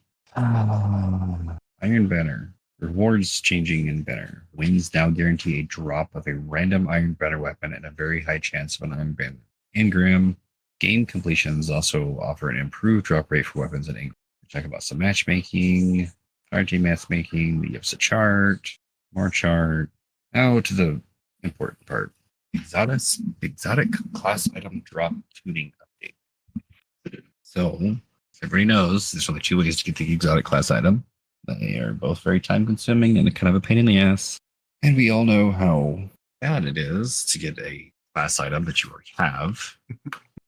Iron Banner. Rewards changing in Banner. Wins now guarantee a drop of a random Iron Banner weapon and a very high chance of an Iron Banner. Engram. Game completions also offer an improved drop rate for weapons in Engram. Talk about some matchmaking, RG matchmaking, the EPSA chart, more chart. Now to the important part. Exotic class item drop tuning update. So, everybody knows there's only 2 ways to get the exotic class item. They are both very time consuming and kind of a pain in the ass. And we all know how bad it is to get a class item that you already have.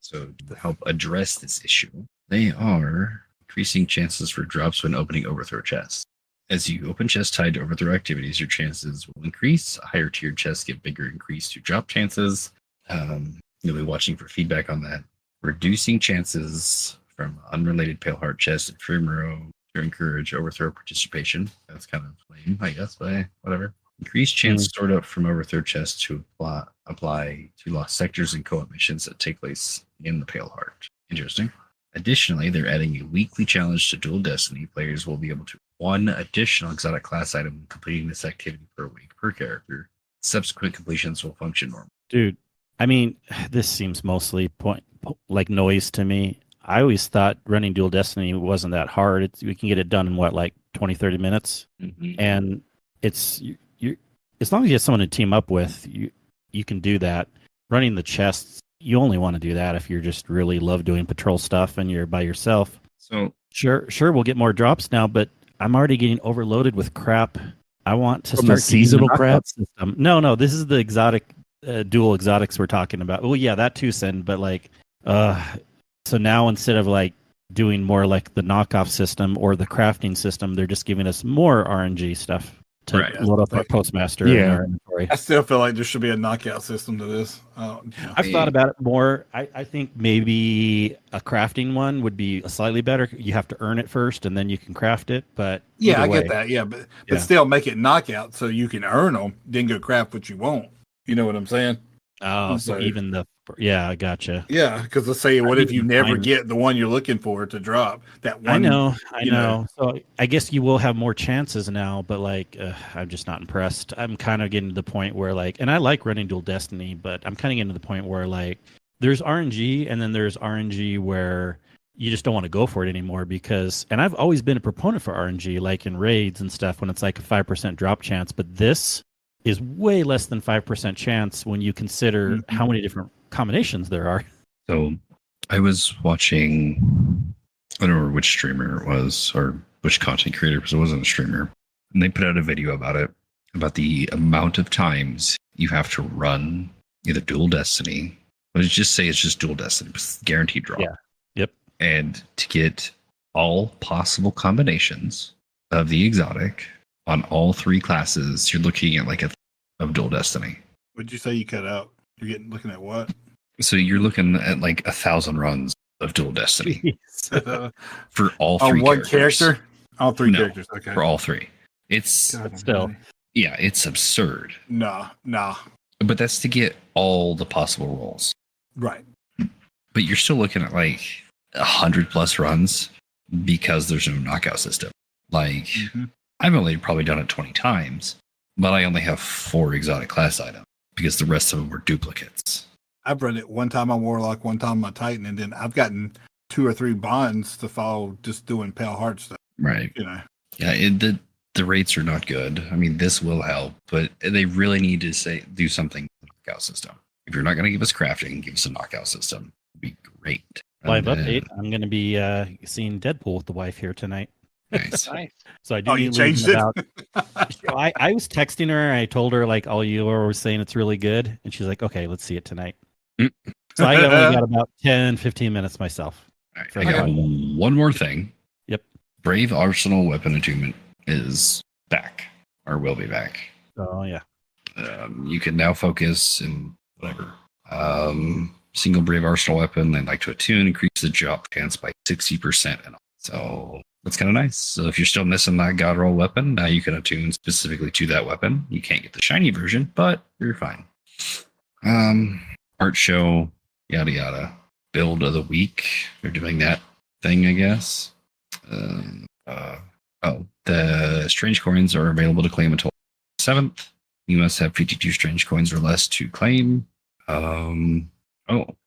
So, to help address this issue, they are increasing chances for drops when opening overthrow chests. As you open chests tied to overthrow activities, your chances will increase. Higher tiered chests get bigger increase to drop chances. You'll be watching for feedback on that. Reducing chances from unrelated Pale Heart chests and Firmero to encourage overthrow participation. That's kind of lame, I guess, but whatever. Increased chance stored up from overthrow chests to apply to lost sectors and co-op missions that take place in the Pale Heart. Interesting. Additionally, they're adding a weekly challenge to Dual Destiny. Players will be able to 1 additional exotic class item when completing this activity per week per character. Subsequent completions will function normally. Dude, I mean, this seems mostly like noise to me. I always thought running Dual Destiny wasn't that hard. We can get it done in like 20, 30 minutes. Mm-hmm. And it's you as long as you have someone to team up with, you can do that. Running the chests, you only want to do that if you're just really love doing patrol stuff and you're by yourself. So sure, we'll get more drops now, but I'm already getting overloaded with crap. I want to From start the seasonal knockout crap? system. No, this is the exotic dual exotics we're talking about. Well, yeah, that too, Sin, but like, so now instead of like doing more like the knockoff system or the crafting system, they're just giving us more RNG stuff to load up our postmaster and our inventory. I still feel like there should be a knockout system to this. I've thought about it more. I think maybe a crafting one would be slightly better. You have to earn it first, and then you can craft it. But yeah, I get that. Yeah, but still make it knockout so you can earn them, then go craft what you want. You know what I'm saying? Oh, so even I gotcha. Yeah, because let's say, what if you never get the one you're looking for to drop? That one. I know. So I guess you will have more chances now, but like, I'm just not impressed. I'm kind of getting to the point where like, and I like running Dual Destiny, but I'm kind of getting to the point where like, there's RNG, and then there's RNG where you just don't want to go for it anymore because, and I've always been a proponent for RNG, like in raids and stuff when it's like a 5% drop chance, but this is way less than 5% chance when you consider how many different combinations there are. So I was watching, I don't remember which streamer it was or which content creator, because it wasn't a streamer. And they put out a video about it, about the amount of times you have to run either Dual Destiny, let's just say it's just Dual Destiny, it's guaranteed drop. Yeah. Yep. And to get all possible combinations of the exotic on all 3 classes, you're looking at like of Dual Destiny. Would you say you cut out? You're looking at what? So you're looking at like 1,000 runs of Dual Destiny for all 3 on one characters. character. All 3 characters. Okay. For all 3. It's still, yeah, it's absurd. Nah. But that's to get all the possible rolls. Right. But you're still looking at like 100+ runs because there's no knockout system. Like I've only probably done it 20 times, but I only have 4 exotic class items because the rest of them were duplicates. I've run it one time on Warlock, one time on Titan, and then I've gotten 2 or 3 bonds to follow just doing Pale Heart stuff. Right. You know. Yeah, the rates are not good. I mean, this will help, but they really need to do something with the knockout system. If you're not going to give us crafting, give us a knockout system. It'd be great. Live update. I'm going to be seeing Deadpool with the wife here tonight. Nice. So I do. You changed it. I was texting her. I told her like all you were saying it's really good, and she's like, "Okay, let's see it tonight." So I only got about 10, 15 minutes myself. All right, I got one more thing. Yep. Brave Arsenal Weapon Attunement is back, or will be back. Oh yeah. You can now focus in whatever. Single Brave Arsenal weapon, I'd like to attune, increase the drop chance by 60%. And so that's kind of nice. So if you're still missing that God Roll weapon, now you can attune specifically to that weapon. You can't get the shiny version, but you're fine. Art show, yada yada. Build of the week. They're doing that thing, I guess. The strange coins are available to claim until 7th. You must have 52 strange coins or less to claim.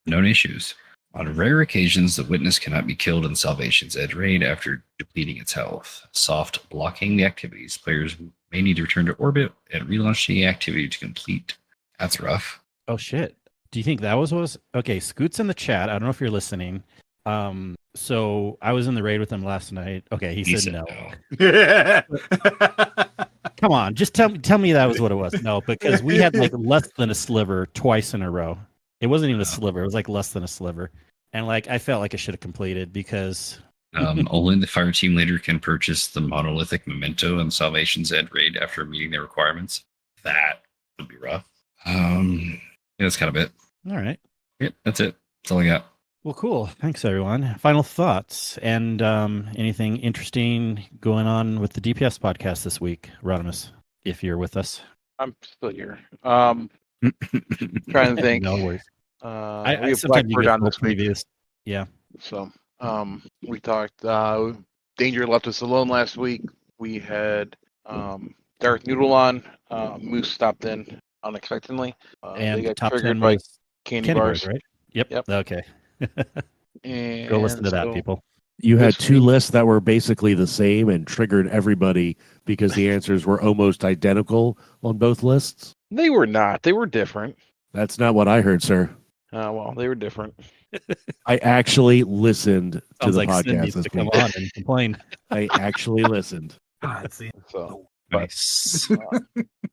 Known issues. On rare occasions, the witness cannot be killed in Salvation's Edge raid after depleting its health. Soft blocking the activities. Players may need to return to orbit and relaunch the activity to complete. That's rough. Oh shit. Do you think that was okay? Scoot's in the chat. I don't know if you're listening. So I was in the raid with him last night. Okay, he said no. Come on, just tell me that was what it was. No, because we had like less than a sliver twice in a row. It wasn't even a sliver. It was like less than a sliver. And like I felt like I should have completed because only the fire team leader can purchase the monolithic memento in Salvation's Edge raid after meeting their requirements. That would be rough. That's kind of it. All right. Yep, that's it. That's all I got. Well, cool. Thanks, everyone. Final thoughts and anything interesting going on with the DPS podcast this week, Rodimus, if you're with us. I'm still here. Trying to think. No worries. We I have sometimes you Blackbird get on this week. previews. Yeah. So we talked. Danger left us alone last week. We had Darth Noodle on. Moose stopped in unexpectedly. They And got top 10 triggered by was candy bars. right? Yep. Okay. And Go listen to that, so people. You had This two week- lists that were basically the same and triggered everybody because the answers were almost identical on both lists. They were not. They were different. That's not what I heard, sir. Well, they were different. I actually listened to Sounds the like Sid podcast needs this to come week. on and complain. I actually listened. So, Nice.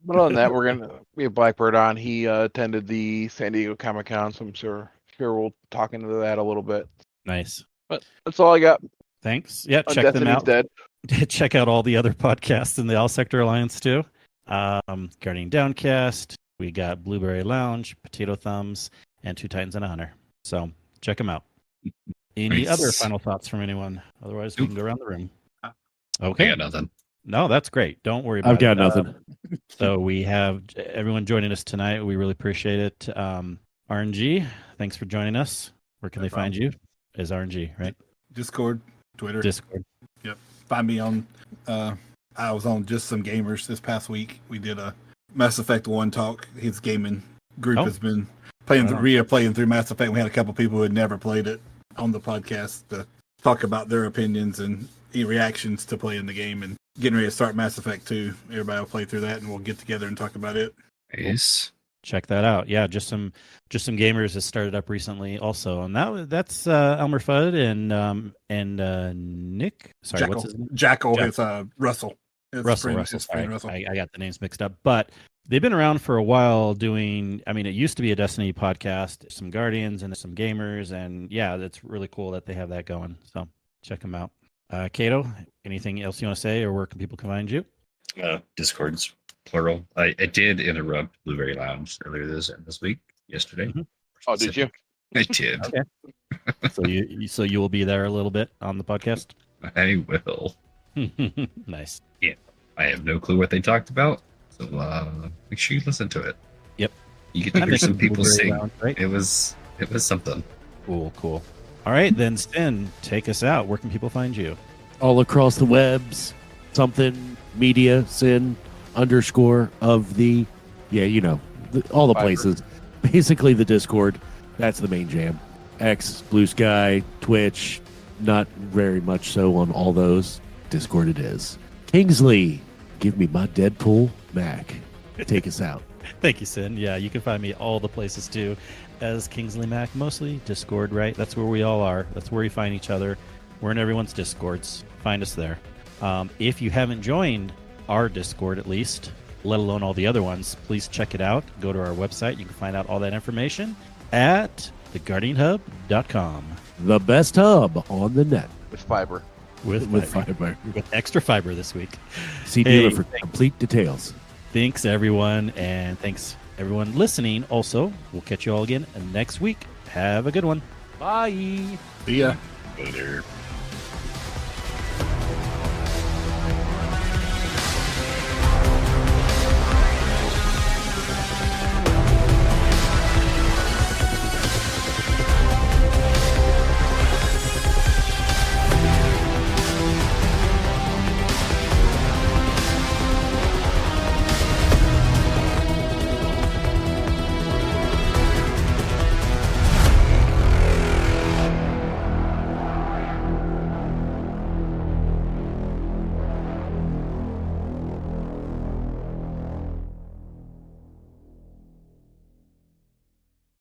but other than that, we have Blackbird on. He attended the San Diego Comic Con, so I'm sure we'll talk into that a little bit. Nice. But that's all I got. Thanks. Yeah, On check them Destiny's out. Dead. Check out all the other podcasts in the All Sector Alliance too. Guardian Downcast. We got Blueberry Lounge, Potato Thumbs, and Two Titans and a Hunter. So check them out. Any Nice. other final thoughts from anyone? Otherwise, we can go around the room. I Okay. got nothing. No, that's great. Don't worry about I've got it. nothing. So we have everyone joining us tonight. We really appreciate it. RNG, thanks for joining us. Where can No they find you? As RNG, right? Discord, Twitter. Discord. Find me on. I was on Just Some Gamers this past week. We did a Mass Effect 1 talk. His gaming group Oh. has been playing Wow. replaying through Mass Effect. We had a couple people who had never played it on the podcast to talk about their opinions and reactions to playing the game, and getting ready to start Mass Effect 2. Everybody will play through that, and we'll get together and talk about it. Nice. Check that out. Yeah, just some gamers has started up recently also, and that's Elmer Fudd and Nick. Sorry, what's his name? Jackal. Jack- It's Russell. It's Russell. his friend Sorry. Russell. I got the names mixed up, but they've been around for a while doing. I mean, it used to be a Destiny podcast, some Guardians and some gamers, and yeah, that's really cool that they have that going. So check them out. Kato, anything else you want to say, or where can people find you? Discords, plural. I did interrupt Blueberry Lounge earlier this week, yesterday. Mhm. Oh, did you? I did. Okay. So you will be there a little bit on the podcast. I will. Nice. I have no clue what they talked about, so make sure you listen to it. Yep. You get to I hear some mentioned people Blueberry sing. Lounge, right? It was something. Cool. All right, then Sten, take us out. Where can people find you? All across the webs, something media sin underscore of the, all the Fiverr. places. Basically the Discord. That's the main jam. X, Blue Sky, Twitch, not very much so on all those. Discord it is. Kingsley, give me my Deadpool Mac. Take us out. Thank you, Sin. Yeah, you can find me all the places too, as Kingsley Mac, mostly Discord, right? That's where we all are. That's where you find each other. We're in everyone's Discords. Find us there. If you haven't joined our Discord, at least, let alone all the other ones, please check it out. Go to our website. You can find out all that information at theguardianhub.com. The best hub on the net. With fiber. with fiber. With extra fiber this week. See Hey, dealer for complete details. Thanks, everyone. And thanks, everyone listening. Also, we'll catch you all again next week. Have a good one. Bye. See ya. Later.